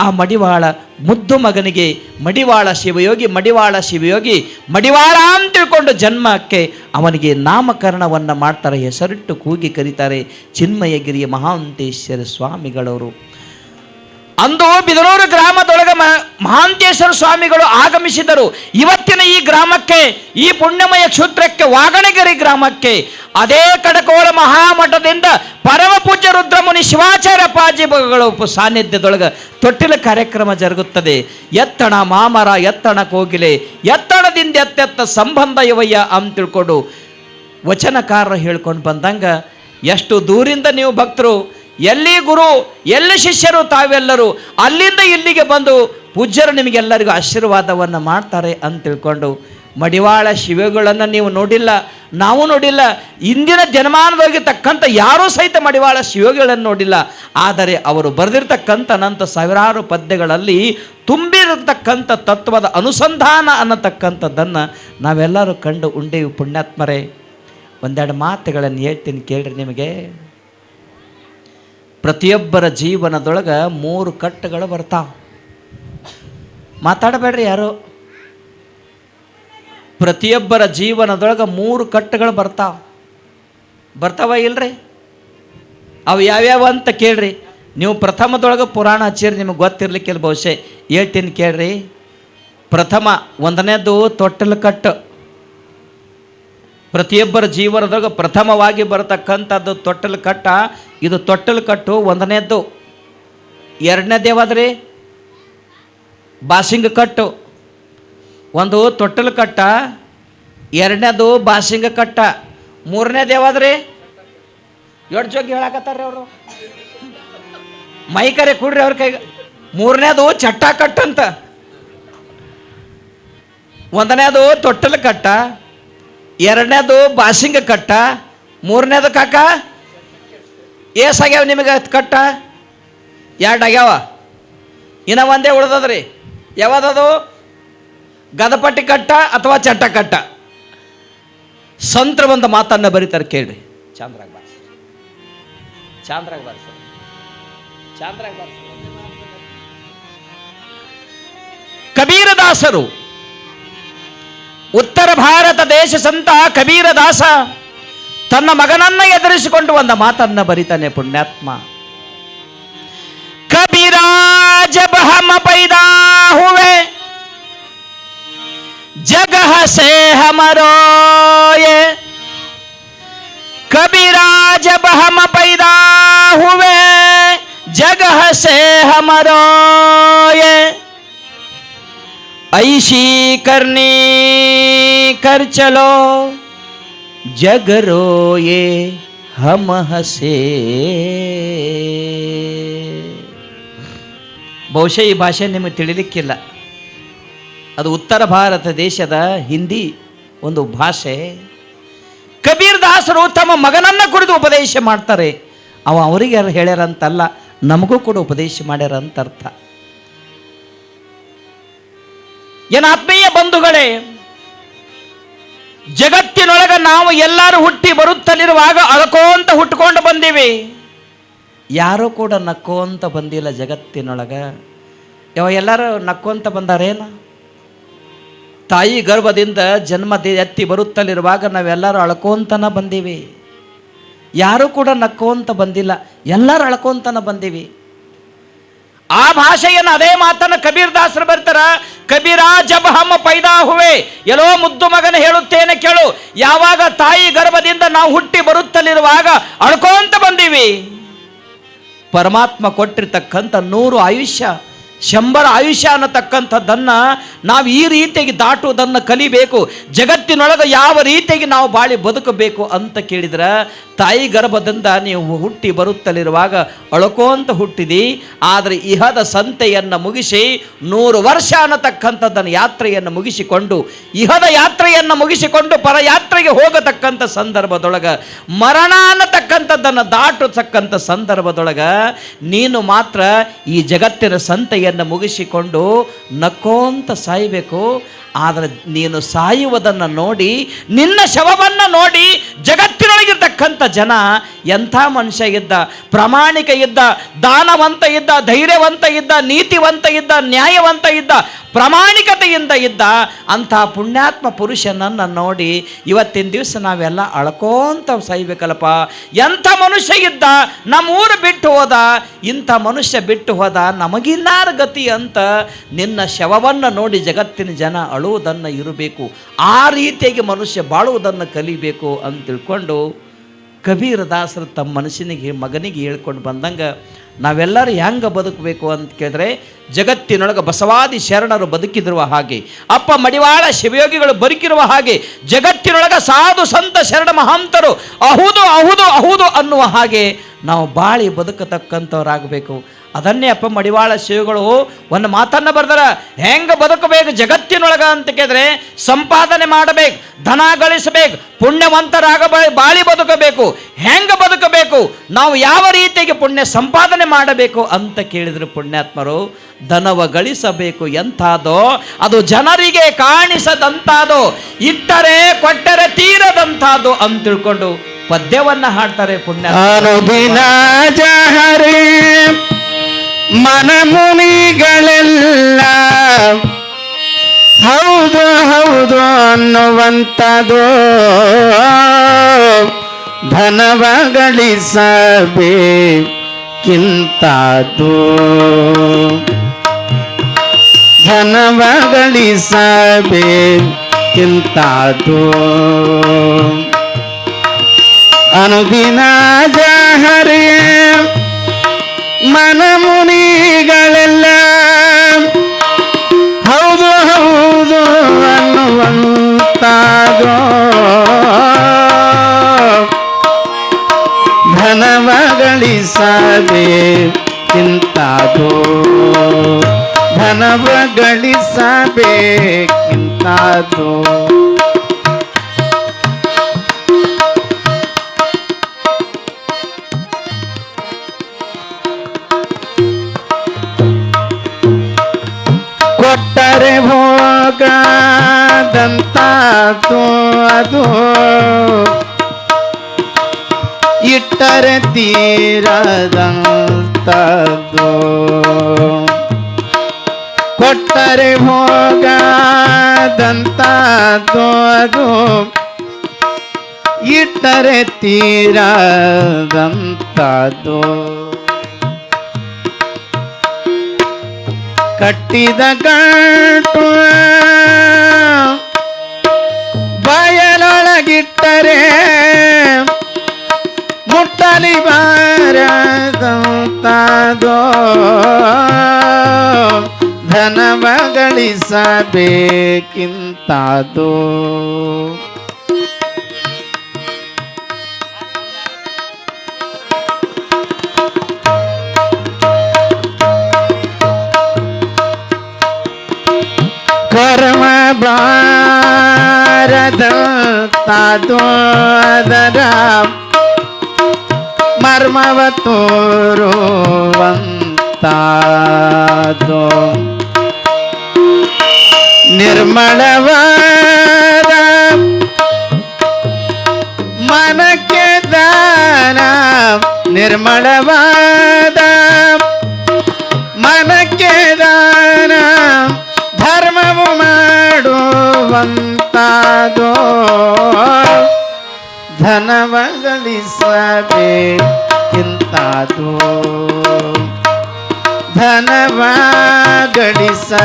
ಆ ಮಡಿವಾಳ ಮುದ್ದು ಮಗನಿಗೆ ಮಡಿವಾಳ ಶಿವಯೋಗಿ ಮಡಿವಾಳ ಅಂತ ತಿಳ್ಕೊಂಡು ಜನ್ಮಕ್ಕೆ ಅವನಿಗೆ ನಾಮಕರಣವನ್ನು ಮಾಡ್ತಾರೆ, ಹೆಸರಿಟ್ಟು ಕೂಗಿ ಕರೀತಾರೆ ಚಿನ್ಮಯಗಿರಿಯ ಮಹಾಂತೇಶ್ವರ ಸ್ವಾಮಿಗಳವರು. ಅಂದು ಬಿದನೂರು ಗ್ರಾಮದೊಳಗೆ ಮಹಾಂತೇಶ್ವರ ಸ್ವಾಮಿಗಳು ಆಗಮಿಸಿದರು. ಇವತ್ತಿನ ಈ ಗ್ರಾಮಕ್ಕೆ, ಈ ಪುಣ್ಯಮಯ ಕ್ಷೇತ್ರಕ್ಕೆ, ವಾಗಣಗೆರೆ ಗ್ರಾಮಕ್ಕೆ ಅದೇ ಕಡಕೋಳ ಮಹಾಮಠದಿಂದ ಪರಮ ಪೂಜ್ಯ ರುದ್ರಮುನಿ ಶಿವಾಚಾರ್ಯ ಪಾಜಿಗಳು ಸಾನ್ನಿಧ್ಯದೊಳಗೆ ತೊಟ್ಟಿಲ ಕಾರ್ಯಕ್ರಮ ಜರುಗುತ್ತದೆ. ಎತ್ತಣ ಮಾಮರ ಎತ್ತಣ ಕೋಗಿಲೆ, ಎತ್ತಣದಿಂದ ಎತ್ತೆತ್ತ ಸಂಬಂಧ ಇವಯ್ಯ ಅಂತ ತಿಳ್ಕೊಂಡು ವಚನಕಾರರು ಹೇಳ್ಕೊಂಡು ಬಂದಂಗೆ ಎಷ್ಟು ದೂರಿಂದ ನೀವು ಭಕ್ತರು, ಎಲ್ಲಿ ಗುರು ಎಲ್ಲಿ ಶಿಷ್ಯರು ತಾವೆಲ್ಲರೂ ಅಲ್ಲಿಂದ ಇಲ್ಲಿಗೆ ಬಂದು ಪೂಜ್ಯರು ನಿಮಗೆಲ್ಲರಿಗೂ ಆಶೀರ್ವಾದವನ್ನು ಮಾಡ್ತಾರೆ ಅಂತ ತಿಳ್ಕೊಂಡು ಮಡಿವಾಳ ಶಿವಗಳನ್ನು ನೀವು ನೋಡಿಲ್ಲ, ನಾವು ನೋಡಿಲ್ಲ, ಇಂದಿನ ಜನಮಾನದೊಳಗಿರ್ತಕ್ಕಂಥ ಯಾರೂ ಸಹಿತ ಮಡಿವಾಳ ಶಿವಗಳನ್ನು ನೋಡಿಲ್ಲ. ಆದರೆ ಅವರು ಬರೆದಿರ್ತಕ್ಕಂಥ ಅನಂತ ಸಾವಿರಾರು ಪದ್ಯಗಳಲ್ಲಿ ತುಂಬಿರತಕ್ಕಂಥ ತತ್ವದ ಅನುಸಂಧಾನ ಅನ್ನತಕ್ಕಂಥದ್ದನ್ನು ನಾವೆಲ್ಲರೂ ಕಂಡು ಉಂಡೇವು. ಪುಣ್ಯಾತ್ಮರೇ, ಒಂದೆರಡು ಮಾತುಗಳನ್ನು ಹೇಳ್ತೀನಿ ಕೇಳ್ರಿ. ನಿಮಗೆ ಪ್ರತಿಯೊಬ್ಬರ ಜೀವನದೊಳಗೆ 3 ಕಟ್ಟುಗಳು ಬರ್ತಾವೆ. ಮಾತಾಡಬೇಡ್ರಿ ಯಾರು. ಪ್ರತಿಯೊಬ್ಬರ ಜೀವನದೊಳಗೆ 3 ಕಟ್ಟುಗಳು ಬರ್ತಾವ ಇಲ್ರಿ? ಅವು ಯಾವ್ಯಾವ ಅಂತ ಕೇಳ್ರಿ. ನೀವು ಪ್ರಥಮದೊಳಗೆ ಪುರಾಣ ಹಚ್ಚಿರಿ, ನಿಮಗೆ ಗೊತ್ತಿರ್ಲಿಕ್ಕಿಲ್ಲ ಬಹುಶಃ, ಹೇಳ್ತೀನಿ ಕೇಳ್ರಿ. ಪ್ರಥಮ 1ನೇದು ತೊಟ್ಟಲು ಕಟ್ಟು. ಪ್ರತಿಯೊಬ್ಬರ ಜೀವನದೊಳಗೆ ಪ್ರಥಮವಾಗಿ ಬರತಕ್ಕಂಥದ್ದು ತೊಟ್ಟಲು ಕಟ್ಟ. ಇದು ತೊಟ್ಟಲು ಕಟ್ಟು 1ನೇದ್ದು. 2ನೇದು ಯಾವ್ದ್ರಿ? ಬಾಸಿಂಗ ಕಟ್ಟು. ಒಂದು ತೊಟ್ಟಲು ಕಟ್ಟ, 2ನೇದು ಬಾಸಿಂಗ ಕಟ್ಟ, 3ನೇದು ಯಾವ್ದ್ರಿ? ಎಷ್ಟು ಜೋಗಿ ಹೇಳಕತ್ತಾರ್ರಿ ಅವರು, ಮೈಕರೆ ಕೂಡ್ರಿ ಅವ್ರ ಕೈಗೆ. 3ನೇದು ಚಟ್ಟ ಕಟ್ಟಂತ. 1ನೇದು ತೊಟ್ಟಲು ಕಟ್ಟ, 2ನೇದು ಬಾಸಿಂಗ ಕಟ್ಟ, 3ನೇದು ಕಾಕ ಏಸಾಗ್ಯಾವ ನಿಮಗೆ ಕಟ್ಟ? 2 ಆಗ್ಯಾವ, ಇನ್ನು ಒಂದೇ ಉಳ್ದದ್ರಿ. ಯಾವ್ದದು? ಗದಪಟ್ಟಿ ಕಟ್ಟ ಅಥವಾ ಚಟ್ಟ ಕಟ್ಟ. ಸಂತರ ಒಂದು ಮಾತನ್ನು ಬರೀತಾರೆ ಕೇಳ್ರಿ. ಚಾಂದ್ರಾಗ ಕಬೀರದಾಸರು, ಉತ್ತರ ಭಾರತ ದೇಶ ಸಂತ ಕಬೀರದಾಸ ತನ್ನ ಮಗನನ್ನ ಎದುರಿಸಿಕೊಂಡು ಒಂದು ಮಾತನ್ನ ಬರಿತಾನೆ. ಪುಣ್ಯಾತ್ಮ, ಕಬೀರಾ ಜಬ್ ಹಮ್ ಪೈದಾ ಹುವೆ जगह से हमरो ये कबीरा जब हम पैदा हुए जगह से हमारो ये ऐसी करनी कर चलो जग रोए हम हसे. ಬಹುಶಃ ಈ ಭಾಷೆ ನಿಮಗೆ ತಿಳಿಲಿಕ್ಕಿಲ್ಲ. ಅದು ಉತ್ತರ ಭಾರತ ದೇಶದ ಹಿಂದಿ ಒಂದು ಭಾಷೆ. ಕಬೀರ್ ದಾಸರು ತಮ್ಮ ಮಗನನ್ನ ಕುರಿತು ಉಪದೇಶ ಮಾಡ್ತಾರೆ. ಅವರಿಗೆ ಹೇಳ್ಯಾರಂತಲ್ಲ, ನಮಗೂ ಕೂಡ ಉಪದೇಶ ಮಾಡ್ಯಾರ ಅಂತ ಅರ್ಥ. ಏನ ಆತ್ಮೀಯ ಬಂಧುಗಳೇ, ಜಗತ್ತಿನೊಳಗ ನಾವು ಎಲ್ಲರೂ ಹುಟ್ಟಿ ಬರುತ್ತಲಿರುವಾಗ ಅಳ್ಕೋಂತ ಹುಟ್ಕೊಂಡು ಬಂದೀವಿ. ಯಾರೂ ಕೂಡ ನಕ್ಕೋಂತ ಬಂದಿಲ್ಲ ಜಗತ್ತಿನೊಳಗ. ಎಲ್ಲರೂ ನಕ್ಕೋಂತ ಬಂದಾರೇನ? ತಾಯಿ ಗರ್ಭದಿಂದ ಜನ್ಮ ಎತ್ತಿ ಬರುತ್ತಲಿರುವಾಗ ನಾವೆಲ್ಲರೂ ಅಳ್ಕೋಂತನ ಬಂದೀವಿ. ಯಾರೂ ಕೂಡ ನಕ್ಕೋಂತ ಬಂದಿಲ್ಲ, ಎಲ್ಲರೂ ಅಳ್ಕೋಂತನ ಬಂದೀವಿ. ಆ ಭಾಷೆಯನ್ನು ಅದೇ ಮಾತನ್ನು ಕಬೀರ್ ದಾಸರು ಬರ್ತಾರ. ಕಬೀರಾ ಜಬ್ ಹಮ್ ಪೈದಾ ಹುವೆ, ಎಲ್ಲೋ ಮುದ್ದು ಮಗನ ಹೇಳುತ್ತೇನೆ ಕೇಳು, ಯಾವಾಗ ತಾಯಿ ಗರ್ಭದಿಂದ ನಾವು ಹುಟ್ಟಿ ಬರುತ್ತಲಿರುವಾಗ ಅಳ್ಕೋಂತ ಬಂದೀವಿ. ಪರಮಾತ್ಮ ಕೊಟ್ಟಿರ್ತಕ್ಕಂಥ 100 ಆಯುಷ್ಯ 100 ಆಯುಷ್ಯ ಅನ್ನತಕ್ಕಂಥದ್ದನ್ನು ನಾವು ಈ ರೀತಿಯಾಗಿ ದಾಟುವುದನ್ನು ಕಲಿಬೇಕು. ಜಗತ್ತಿನೊಳಗೆ ಯಾವ ರೀತಿಯಾಗಿ ನಾವು ಬಾಳಿ ಬದುಕಬೇಕು ಅಂತ ಕೇಳಿದ್ರೆ, ತಾಯಿ ಗರ್ಭದಿಂದ ನೀವು ಹುಟ್ಟಿ ಬರುತ್ತಲಿರುವಾಗ ಅಳ್ಕೋಂತ ಹುಟ್ಟಿದಿ. ಆದರೆ ಇಹದ ಸಂತೆಯನ್ನು ಮುಗಿಸಿ 100 ವರ್ಷ ಅನ್ನತಕ್ಕಂಥದ್ದನ್ನು ಯಾತ್ರೆಯನ್ನು ಮುಗಿಸಿಕೊಂಡು, ಇಹದ ಯಾತ್ರೆಯನ್ನು ಮುಗಿಸಿಕೊಂಡು ಪರಯಾತ್ರೆಗೆ ಹೋಗತಕ್ಕಂಥ ಸಂದರ್ಭದೊಳಗೆ, ಮರಣ ಅನ್ನತಕ್ಕಂಥದ್ದನ್ನು ದಾಟತಕ್ಕಂಥ ಸಂದರ್ಭದೊಳಗೆ ನೀನು ಮಾತ್ರ ಈ ಜಗತ್ತಿನ ಸಂತೆಯನ್ನು ಮುಗಿಸಿಕೊಂಡು ನಕ್ಕೋಂತ ಸಾಯಬೇಕು. ಆದರೆ ನೀನು ಸಾಯುವುದನ್ನು ನೋಡಿ, ನಿನ್ನ ಶವವನ್ನು ನೋಡಿ ಜಗತ್ತಿನೊಳಗಿರ್ತಕ್ಕಂಥ ಜನ ಎಂಥ ಮನುಷ್ಯ ಇದ್ದ, ಪ್ರಾಮಾಣಿಕ ಇದ್ದ, ದಾನವಂತ ಇದ್ದ, ಧೈರ್ಯವಂತ ಇದ್ದ, ನೀತಿವಂತ ಇದ್ದ, ನ್ಯಾಯವಂತ ಇದ್ದ, ಪ್ರಾಮಾಣಿಕತೆಯಿಂದ ಇದ್ದ ಅಂಥ ಪುಣ್ಯಾತ್ಮ ಪುರುಷನನ್ನು ನೋಡಿ ಇವತ್ತಿನ ದಿವಸ ನಾವೆಲ್ಲ ಅಳ್ಕೋಂತ ಸಾಯ್ಬೇಕಲ್ಲಪ್ಪ. ಎಂಥ ಮನುಷ್ಯ ಇದ್ದ, ನಮ್ಮೂರು ಬಿಟ್ಟು ಹೋದ, ಇಂಥ ಮನುಷ್ಯ ಬಿಟ್ಟು ಹೋದ, ನಮಗಿನ್ನಾರ ಗತಿ ಅಂತ ನಿನ್ನ ಶವವನ್ನು ನೋಡಿ ಜಗತ್ತಿನ ಜನ ಅಳುವುದನ್ನು ಇರಬೇಕು. ಆ ರೀತಿಯಾಗಿ ಮನುಷ್ಯ ಬಾಳುವುದನ್ನು ಕಲಿಬೇಕು ಅಂತ ತಿಳ್ಕೊಂಡು ಕಬೀರ ದಾಸರು ತಮ್ಮ ಮಗನಿಗೆ ಹೇಳ್ಕೊಂಡು ಬಂದಂಗೆ ನಾವೆಲ್ಲರೂ ಹೆಂಗೆ ಬದುಕಬೇಕು ಅಂತ ಕೇಳಿದ್ರೆ, ಜಗತ್ತಿನೊಳಗೆ ಬಸವಾದಿ ಶರಣರು ಬದುಕಿದಿರುವ ಹಾಗೆ, ಅಪ್ಪ ಮಡಿವಾಳ ಶಿವಯೋಗಿಗಳು ಬದುಕಿರುವ ಹಾಗೆ, ಜಗತ್ತಿನೊಳಗೆ ಸಾಧು ಸಂತ ಶರಣ ಮಹಾಂತರು ಅಹುದು ಅಹುದು ಅಹುದು ಅನ್ನುವ ಹಾಗೆ ನಾವು ಬಾಳಿ ಬದುಕತಕ್ಕಂಥವ್ರಾಗಬೇಕು. ಅದನ್ನೇ ಅಪ್ಪ ಮಡಿವಾಳ ಶಿವಗಳು ಒಂದು ಮಾತನ್ನು ಬರ್ದಾರ, ಹೆಂಗೆ ಬದುಕಬೇಕು ಜಗತ್ತಿನೊಳಗೆ ಅಂತ ಕೇಳಿದ್ರೆ, ಸಂಪಾದನೆ ಮಾಡಬೇಕು, ಧನ ಗಳಿಸಬೇಕು, ಬಾಳಿ ಬದುಕಬೇಕು. ಹೆಂಗೆ ಬದುಕಬೇಕು, ನಾವು ಯಾವ ರೀತಿಯಾಗಿ ಪುಣ್ಯ ಸಂಪಾದನೆ ಮಾಡಬೇಕು ಅಂತ ಕೇಳಿದ್ರು ಪುಣ್ಯಾತ್ಮರು, ಧನವ ಗಳಿಸಬೇಕು. ಎಂಥದೋ ಅದು ಜನರಿಗೆ ಕಾಣಿಸದಂಥದ್ದು, ಇಟ್ಟರೆ ಕೊಟ್ಟರೆ ತೀರದಂಥದ್ದು ಅಂತ ತಿಳ್ಕೊಂಡು ಪದ್ಯವನ್ನ ಹಾಡ್ತಾರೆ ಪುಣ್ಯ. ಮನಮುನಿಗಳೆಲ್ಲ ಹೌದು ಹೌದು ಅನ್ನುವಂಥದ್ದು, ಧನವ ಗಳಿಸಬೇಕಿಂತದ್ದು, ಧನವ ಗಳಿಸಬೇಕಿಂತದ್ದು, ಅನುದಿನ ಜಹರೇ ಮನಮುನಿಗಳೆಲ್ಲ ಹೌದು ಹೌದು ಅನ್ನುವಂತಾದೋ, ಧನವ ಗಳಿಸಬೇಕಿಂತದೋ, ಧನವ ಗಳಿಸಬೇಕಿಂತದೋ. ಕೊಟ್ಟರೆ ಭೋಗದಂತಾತು ಅದು, ಇಟ್ಟರೆ ತೀರದಂತದ್ದು, ಕೊಟ್ಟರೆ ಭೋಗದಂತಾತು ಅದು, ಇಟ್ಟರೆ ತೀರದಂತದ್ದು. ಕಟ್ಟಿದ ಗಂಟು ಬಯಲೊಳಗಿಟ್ಟರೆ ಮುಟ್ಟಲಿ ಬಾರದಂತಾದು, ಧನವ ಗಳಿಸಬೇಕಿಂತಾದೋ ಕರ್ಮ ಬಾರದ ತಾದೋ ಅದರ ಮರ್ಮವ ತೋರುವಂತಾದೋ ನಿರ್ಮಲವಾದ ಮನಕ್ಕೆ ದಾನ ನಿರ್ಮಲವಾದ ಮನಕ್ಕೆ ದಾನ ಧರ್ಮವು ಮಾಡುವಂತಾದೋ ಧನವ ಗಳಿಸಬೇಕಿಂತಾದೋ ಧನವ ಗಳಿಸಬೇಕಿಂತಾದೋ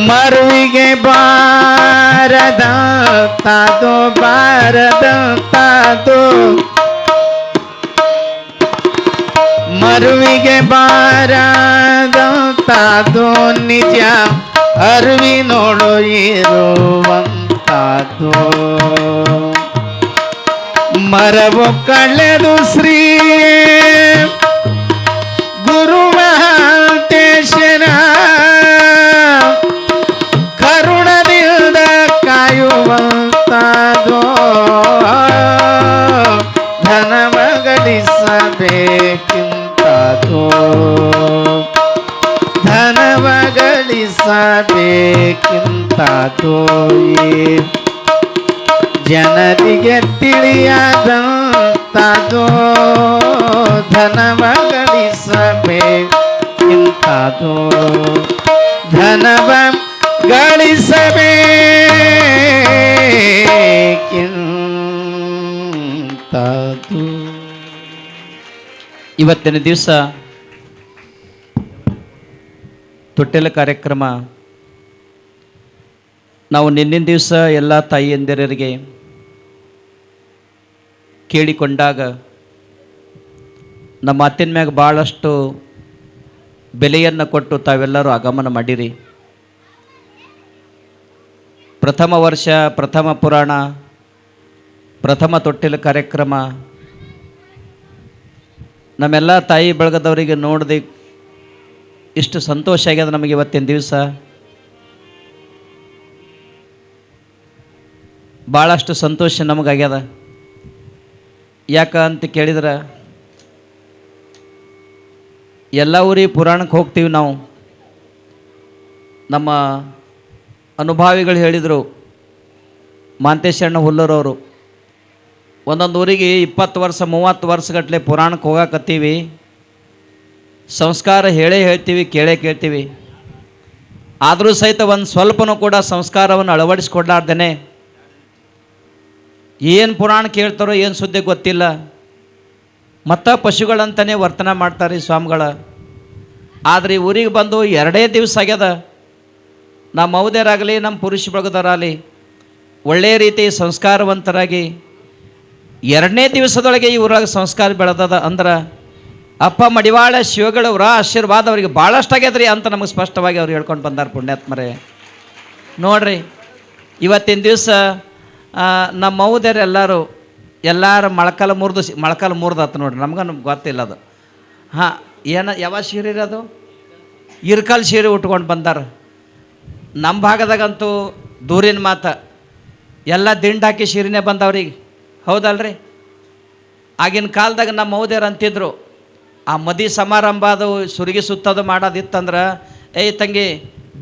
ಮರುವಿಗೆ ಬಾರದ ತಾದೋ ಬಾರದ ತಾದೋ ಮರುವಿಗೆ ಬಾರದ ತಾದೋ ನಿಜ ಅರಿವಿನೋಳು ಇರುವಂತಾದೋ ಮರವು ಕಳೆದು ಶ್ರೀ ಗುರು ಮಹಾಂತೇಶನ ಕರುಣದಿಂದ ಕಾಯುವಂತಾದೋ ಧನವ ಗಳಿಸಬೇಕಿಂತಾದೋ ಧನವ ಗಳಿಸಬೇಕಿಂತಾದೋ ಜನರಿಗೆ ತಿಳಿಯದಂತಾದೋ ಧನವ ಗಳಿಸಬೇಕಿಂತಾದೋ ಧನವ ಗಳಿಸಬೇಕಿಂತಾದೋ ಇವತ್ತಿನ ದಿವಸ ತೊಟ್ಟಿಲ ಕಾರ್ಯಕ್ರಮ ನಾವು ನಿನ್ನಿನ ದಿವಸ ಎಲ್ಲ ತಾಯಿಯಂದಿರರಿಗೆ ಕೇಳಿಕೊಂಡಾಗ ನಮ್ಮ ಮಾತಿನ ಮ್ಯಾಗ ಭಾಳಷ್ಟು ಬೆಲೆಯನ್ನು ಕೊಟ್ಟು ತಾವೆಲ್ಲರೂ ಆಗಮನ ಮಾಡಿರಿ. ಪ್ರಥಮ ವರ್ಷ, ಪ್ರಥಮ ಪುರಾಣ, ಪ್ರಥಮ ತೊಟ್ಟಿಲ ಕಾರ್ಯಕ್ರಮ ನಮ್ಮೆಲ್ಲ ತಾಯಿ ಬಳಗದವರಿಗೆ ನೋಡಿದೆ ಇಷ್ಟು ಸಂತೋಷ ಆಗ್ಯದ ನಮಗೆ ಇವತ್ತಿನ ದಿವಸ. ಭಾಳಷ್ಟು ಸಂತೋಷ ನಮಗಾಗ್ಯದ. ಯಾಕ ಅಂತ ಕೇಳಿದ್ರೆ ಎಲ್ಲ ಊರಿಗೆ ಪುರಾಣಕ್ಕೆ ಹೋಗ್ತೀವಿ ನಾವು. ನಮ್ಮ ಅನುಭಾವಿಗಳು ಹೇಳಿದರು, ಮಾಂತೇಶಣ್ಣ ಹುಲ್ಲೂರವರು, ಒಂದೊಂದು ಊರಿಗೆ 20 ವರ್ಷ 30 ವರ್ಷಗಟ್ಟಲೆ ಪುರಾಣಕ್ಕೆ ಹೋಗಾಕತ್ತೀವಿ, ಸಂಸ್ಕಾರ ಹೇಳೇ ಹೇಳ್ತೀವಿ, ಕೇಳೇ ಕೇಳ್ತೀವಿ. ಆದರೂ ಸಹಿತ ಒಂದು ಸ್ವಲ್ಪನೂ ಕೂಡ ಸಂಸ್ಕಾರವನ್ನು ಅಳವಡಿಸ್ಕೊಡ್ಲಾರ್ದೇನೆ ಏನು ಪುರಾಣ ಕೇಳ್ತಾರೋ ಏನು ಸುದ್ದಿ ಗೊತ್ತಿಲ್ಲ, ಮತ್ತು ಪಶುಗಳಂತಲೇ ವರ್ತನೆ ಮಾಡ್ತಾರೆ ಈ ಸ್ವಾಮಿಗಳ. ಆದರೆ ಈ ಊರಿಗೆ ಬಂದು 2 ದಿವಸ ಆಗ್ಯದ. ನಮ್ಮ ಮೌದ್ಯರಾಗಲಿ ನಮ್ಮ ಪುರುಷ ಬಳಗದವರಾಗಲಿ ಒಳ್ಳೆಯ ರೀತಿ ಸಂಸ್ಕಾರವಂತರಾಗಿ 2ನೇ ದಿವಸದೊಳಗೆ ಈ ಊರಾಗ ಸಂಸ್ಕಾರ ಬೆಳೆದದ. ಅಂದ್ರೆ ಅಪ್ಪ ಮಡಿವಾಳ ಶಿವಗಳವರ ಆಶೀರ್ವಾದ ಅವರಿಗೆ ಭಾಳಷ್ಟು ಆಗ್ಯದ್ರಿ ಅಂತ ನಮಗೆ ಸ್ಪಷ್ಟವಾಗಿ ಅವ್ರು ಹೇಳ್ಕೊಂಡು ಬಂದಾರ ಪುಣ್ಯಾತ್ಮರೇ. ನೋಡ್ರಿ, ಇವತ್ತಿನ ದಿವಸ ನಮ್ಮ ಮೌದ್ಯರೆಲ್ಲರೂ ಎಲ್ಲರ ಮೊಳಕಾಲು ಮುರಿದತ್ತು ನೋಡ್ರಿ. ನಮ್ಗೆ ಗೊತ್ತಿಲ್ಲ ಅದು. ಹಾಂ, ಯಾವ ಸೀರೆ ಅದು ಇರ್ಕಲ್ ಸೀರೆ ಉಟ್ಕೊಂಡು ಬಂದಾರ. ನಮ್ಮ ಭಾಗದಾಗಂತೂ ದೂರಿನ ಮಾತು ಎಲ್ಲ ದಿಂಡು ಹಾಕಿ ಸೀರೆನೇ ಬಂದವ್ರಿಗೆ, ಹೌದಲ್ರಿ? ಆಗಿನ ಕಾಲದಾಗ ನಮ್ಮ ಮೌದ್ಯರು ಅಂತಿದ್ರು, ಆ ಮದಿ ಸಮಾರಂಭ ಅದು ಸುರುಗಿ ಸುತ್ತೋದು ಮಾಡೋದಿತ್ತಂದ್ರೆ, ಏಯ್ ತಂಗಿ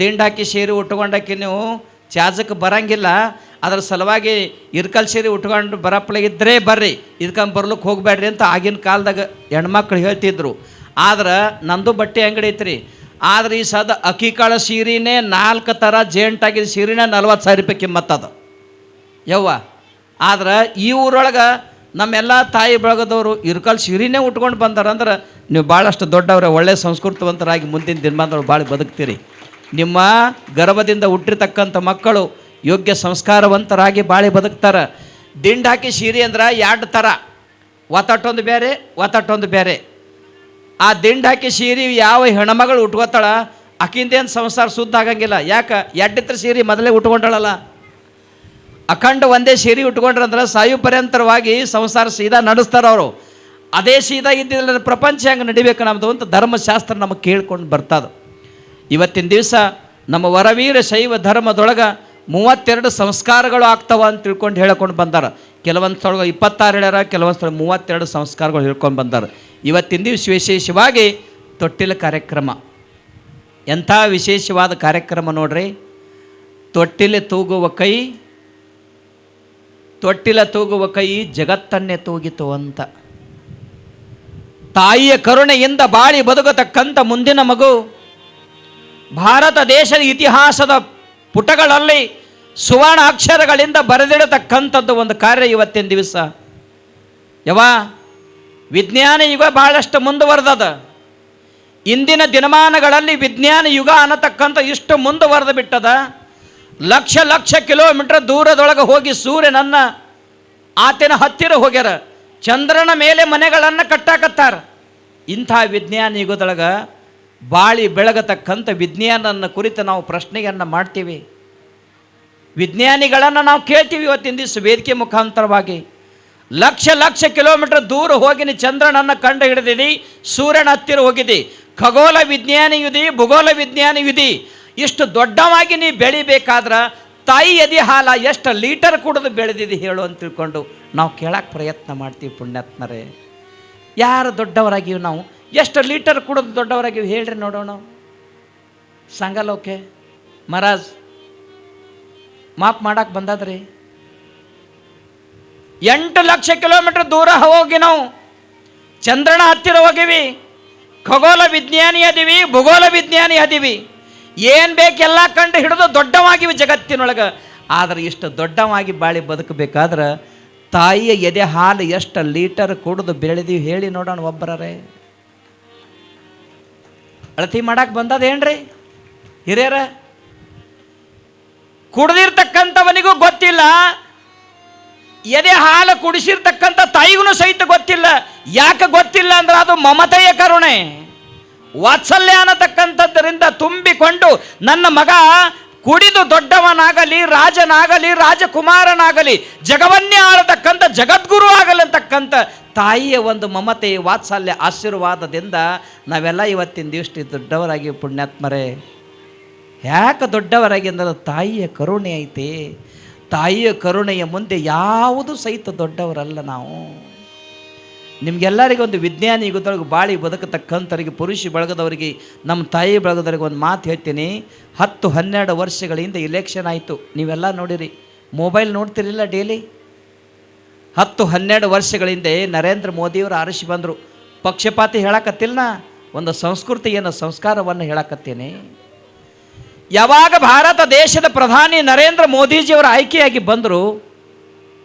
ದಿಂಡು ಹಾಕಿ ಸೀರೆ ಉಟ್ಕೊಂಡಾಕಿ ನೀವು ಚಾಜಕ್ಕೆ ಬರಂಗಿಲ್ಲ, ಅದ್ರ ಸಲುವಾಗಿ ಇರ್ಕಲ್ ಸೀರೆ ಉಟ್ಕೊಂಡು ಬರಪ್ಲಾಗಿದ್ದರೆ ಬರ್ರಿ, ಇದಕ್ಕೆ ಬರ್ಲಿಕ್ಕೆ ಹೋಗಬೇಡ್ರಿ ಅಂತ ಆಗಿನ ಕಾಲದಾಗ ಹೆಣ್ಮಕ್ಳು ಹೇಳ್ತಿದ್ರು. ಆದ್ರೆ ನಂದು ಬಟ್ಟೆ ಅಂಗಡಿ ಐತ್ರಿ. ಆದರೆ ಈ ಸದ ಅಕ್ಕಿಕಾಳ ಸೀರೆನೇ 4 ಥರ ಜೇಂಟಾಗಿದ್ದ ಸೀರೆನೇ 40,000 ರೂಪಾಯಿ ಕಿಮ್ಮತ್ತದ ಯವ್ವ. ಆದ್ರೆ ಈ ಊರೊಳಗೆ ನಮ್ಮೆಲ್ಲ ತಾಯಿ ಬಳಗದವರು ಇರ್ಕಲ್ ಸೀರೆನೇ ಉಟ್ಕೊಂಡು ಬಂದಾರಂದ್ರೆ ನೀವು ಭಾಳಷ್ಟು ದೊಡ್ಡವ್ರೆ, ಒಳ್ಳೆಯ ಸಂಸ್ಕೃತವಂತರಾಗಿ ಮುಂದಿನ ದಿನಮಾನದೊಳಗೆ ಭಾಳ ಬದುಕ್ತೀರಿ. ನಿಮ್ಮ ಗರ್ಭದಿಂದ ಹುಟ್ಟಿರ್ತಕ್ಕಂಥ ಮಕ್ಕಳು ಯೋಗ್ಯ ಸಂಸ್ಕಾರವಂತರಾಗಿ ಬಾಳಿ ಬದುಕ್ತಾರೆ. ದಿಂಡು ಹಾಕಿ ಸೀರೆ ಅಂದ್ರೆ ಎರಡು ಥರ, ಒತ್ತಟ್ಟೊಂದು ಬೇರೆ ಒತ್ತಟ್ಟೊಂದು ಬೇರೆ. ಆ ದಿಂಡು ಹಾಕಿ ಸೀರೆ ಯಾವ ಹೆಣ್ಮಗಳು ಉಟ್ಕೋತಾಳ ಆಕಿಂದೇನು ಸಂಸಾರ ಶುದ್ಧ ಆಗಂಗಿಲ್ಲ. ಯಾಕೆ? ಎಡ್ಡಿತ್ರ ಸೀರೆ ಮೊದಲೇ ಉಟ್ಕೊಂಡಳಲ್ಲ. ಅಖಂಡ ಒಂದೇ ಸೀರೆ ಉಟ್ಕೊಂಡ್ರಂದ್ರೆ ಸಾಯು ಪರ್ಯಂತರವಾಗಿ ಸಂಸಾರ ಸೀದಾ ನಡೆಸ್ತಾರೆ ಅವರು. ಅದೇ ಸೀದಾ ಇದ್ದಿಲ್ಲ ಪ್ರಪಂಚ ಹೆಂಗೆ ನಡಿಬೇಕು ನಮ್ಮದು ಅಂತ ಧರ್ಮಶಾಸ್ತ್ರ ನಮಗೆ ಕೇಳ್ಕೊಂಡು ಬರ್ತದೆ. ಇವತ್ತಿನ ದಿವಸ ನಮ್ಮ ವರವೀರ ಶೈವ ಧರ್ಮದೊಳಗೆ 32 ಸಂಸ್ಕಾರಗಳು ಆಗ್ತಾವ ಅಂತ ತಿಳ್ಕೊಂಡು ಹೇಳ್ಕೊಂಡು ಬಂದಾರ. ಕೆಲವೊಂದು ಸ್ಥಳ 26 ಹೇಳ್ಯಾರ, ಕೆಲವೊಂದು ಸ್ಥಳ 32 ಸಂಸ್ಕಾರಗಳು ಹೇಳ್ಕೊಂಡು ಬಂದಾರ. ಇವತ್ತಿನ ದಿವಸ ವಿಶೇಷವಾಗಿ ತೊಟ್ಟಿಲ ಕಾರ್ಯಕ್ರಮ, ಎಂಥ ವಿಶೇಷವಾದ ಕಾರ್ಯಕ್ರಮ ನೋಡ್ರಿ. ತೊಟ್ಟಿಲೆ ತೂಗುವ ಕೈ, ತೊಟ್ಟಿಲ ತೂಗುವ ಕೈ ಜಗತ್ತನ್ನೇ ತೂಗಿತು ಅಂತ. ತಾಯಿಯ ಕರುಣೆಯಿಂದ ಬಾಳಿ ಬದುಕತಕ್ಕಂಥ ಮುಂದಿನ ಮಗು ಭಾರತ ದೇಶದ ಇತಿಹಾಸದ ಪುಟಗಳಲ್ಲಿ ಸುವರ್ಣ ಅಕ್ಷರಗಳಿಂದ ಬರೆದಿಡತಕ್ಕಂಥದ್ದು ಒಂದು ಕಾರ್ಯ ಇವತ್ತಿನ ದಿವಸ. ವಿಜ್ಞಾನ ಯುಗ ಬಹಳಷ್ಟು ಮುಂದುವರೆದದ. ಇಂದಿನ ದಿನಮಾನಗಳಲ್ಲಿ ವಿಜ್ಞಾನ ಯುಗ ಅನ್ನತಕ್ಕಂಥ ಇಷ್ಟು ಮುಂದುವರೆದು ಬಿಟ್ಟದ. ಲಕ್ಷ ಲಕ್ಷ ಕಿಲೋಮೀಟರ್ ದೂರದೊಳಗೆ ಹೋಗಿ ಸೂರ್ಯನನ್ನು ಆತನ ಹತ್ತಿರ ಹೋಗ್ಯಾರ, ಚಂದ್ರನ ಮೇಲೆ ಮನೆಗಳನ್ನು ಕಟ್ಟಾಕತ್ತಾರ. ಇಂಥ ವಿಜ್ಞಾನ ಯುಗದೊಳಗೆ ಬಾಳಿ ಬೆಳಗತಕ್ಕಂಥ ವಿಜ್ಞಾನನ ಕುರಿತು ನಾವು ಪ್ರಶ್ನೆಯನ್ನು ಮಾಡ್ತೀವಿ. ವಿಜ್ಞಾನಿಗಳನ್ನು ನಾವು ಕೇಳ್ತೀವಿ. ಇವತ್ತಿನ ದಿವಸ ವೇದಿಕೆ ಮುಖಾಂತರವಾಗಿ ಲಕ್ಷ ಲಕ್ಷ ಕಿಲೋಮೀಟರ್ ದೂರ ಹೋಗಿನಿ ಚಂದ್ರನನ್ನು ಕಂಡು ಹಿಡಿದಿದಿ, ಸೂರ್ಯನ ಹತ್ತಿರ ಹೋಗಿದಿ. ಖಗೋಳ ವಿಜ್ಞಾನಿ ಇದಿ, ಭೂಗೋಳ ವಿಜ್ಞಾನಿ ಇದಿ. ಇಷ್ಟು ದೊಡ್ಡವಾಗಿ ನೀ ಬೆಳಿಬೇಕಾದ್ರೆ ತಾಯಿ ಎದೆ ಹಾಲ ಎಷ್ಟು ಲೀಟರ್ ಕುಡಿದು ಬೆಳೆದಿದೆ ಹೇಳು ಅಂತ ತಿಳ್ಕೊಂಡು ನಾವು ಕೇಳಕ್ಕೆ ಪ್ರಯತ್ನ ಮಾಡ್ತೀವಿ. ಪುಣ್ಯಾತ್ಮರೇ, ಯಾರು ದೊಡ್ಡವರಾಗಿವಿ ನಾವು? ಎಷ್ಟು ಲೀಟರ್ ಕುಡಿದು ದೊಡ್ಡವರಾಗಿವಿ ಹೇಳ್ರಿ ನೋಡೋಣ. ಸಂಗಲೋಕೆ ಮಹಾರಾಜ್ ಮಾಪ್ ಮಾಡಕ್ಕೆ ಬಂದದ್ರಿ. 8 ಲಕ್ಷ ಕಿಲೋಮೀಟರ್ ದೂರ ಹೋಗಿ ನಾವು ಚಂದ್ರನ ಹತ್ತಿರ ಹೋಗಿವಿ. ಖಗೋಳ ವಿಜ್ಞಾನಿ ಅದೀವಿ, ಭೂಗೋಳ ವಿಜ್ಞಾನಿ ಅದೀವಿ. ಏನು ಬೇಕೆಲ್ಲ ಕಂಡು ಹಿಡಿದು ದೊಡ್ಡವಾಗಿವಿ ಜಗತ್ತಿನೊಳಗೆ. ಆದರೆ ಇಷ್ಟು ದೊಡ್ಡವಾಗಿ ಬಾಳಿ ಬದುಕಬೇಕಾದ್ರೆ ತಾಯಿಯ ಎದೆ ಹಾಲು ಎಷ್ಟು ಲೀಟರ್ ಕುಡಿದು ಬೆಳೆದೀವಿ ಹೇಳಿ ನೋಡೋಣ ಒಬ್ಬರೇ. ಅಳತಿ ಮಾಡಕ್ಕೆ ಬಂದದೇನ್ರಿ ಹಿರಿಯರ? ಕುಡ್ದಿರ್ತಕ್ಕಂಥವನಿಗೂ ಗೊತ್ತಿಲ್ಲ, ಎದೆ ಹಾಲು ಕುಡಿಸಿರ್ತಕ್ಕಂಥ ತಾಯಿಗೂ ಸಹಿತ ಗೊತ್ತಿಲ್ಲ. ಯಾಕೆ ಗೊತ್ತಿಲ್ಲ ಅಂದ್ರೆ ಅದು ಮಮತೆಯ ಕರುಣೆ, ವಾತ್ಸಲ್ಯ ಅನ್ನತಕ್ಕಂಥದ್ದರಿಂದ ತುಂಬಿಕೊಂಡು ನನ್ನ ಮಗ ಕುಡಿದು ದೊಡ್ಡವನಾಗಲಿ, ರಾಜನಾಗಲಿ, ರಾಜಕುಮಾರನಾಗಲಿ, ಜಗವನ್ನೇ ಆಳತಕ್ಕಂಥ ಜಗದ್ಗುರು ಆಗಲಂತಕ್ಕಂಥ ತಾಯಿಯ ಒಂದು ಮಮತೆ, ವಾತ್ಸಲ್ಯ, ಆಶೀರ್ವಾದದಿಂದ ನಾವೆಲ್ಲ ಇವತ್ತಿನ ದಿವಸ ದೊಡ್ಡವರಾಗಿ ಪುಣ್ಯಾತ್ಮರೇ. ಯಾಕೆ ದೊಡ್ಡವರಾಗಿ ಅಂದ್ರೆ ತಾಯಿಯ ಕರುಣೆ ಐತೆ. ತಾಯಿಯ ಕರುಣೆಯ ಮುಂದೆ ಯಾವುದು ಸಹಿತ ದೊಡ್ಡವರಲ್ಲ ನಾವು. ನಿಮಗೆಲ್ಲರಿಗೂ ಒಂದು ವಿಜ್ಞಾನಿ ಯುಗದೊಳಗೆ ಬಾಳಿ ಬದುಕತಕ್ಕಂಥವ್ರಿಗೆ, ಪುರುಷ ಬಳಗದವರಿಗೆ, ನಮ್ಮ ತಾಯಿ ಬಳಗದವ್ರಿಗೆ ಒಂದು ಮಾತು ಹೇಳ್ತೀನಿ. 10-12 ವರ್ಷಗಳಿಂದ ಇಲೆಕ್ಷನ್ ಆಯಿತು. ನೀವೆಲ್ಲ ನೋಡಿರಿ, ಮೊಬೈಲ್ ನೋಡ್ತಿರಲಿಲ್ಲ ಡೈಲಿ. 10-12 ವರ್ಷಗಳಿಂದ ನರೇಂದ್ರ ಮೋದಿಯವರು ಆರಿಸಿ ಬಂದರು. ಪಕ್ಷಪಾತಿ ಹೇಳಕತ್ತಿಲ್ಲ, ಒಂದು ಸಂಸ್ಕೃತಿಯನ್ನು, ಸಂಸ್ಕಾರವನ್ನು ಹೇಳಕತ್ತೀನಿ. ಯಾವಾಗ ಭಾರತ ದೇಶದ ಪ್ರಧಾನಿ ನರೇಂದ್ರ ಮೋದಿಜಿಯವರ ಆಯ್ಕೆಯಾಗಿ ಬಂದರು,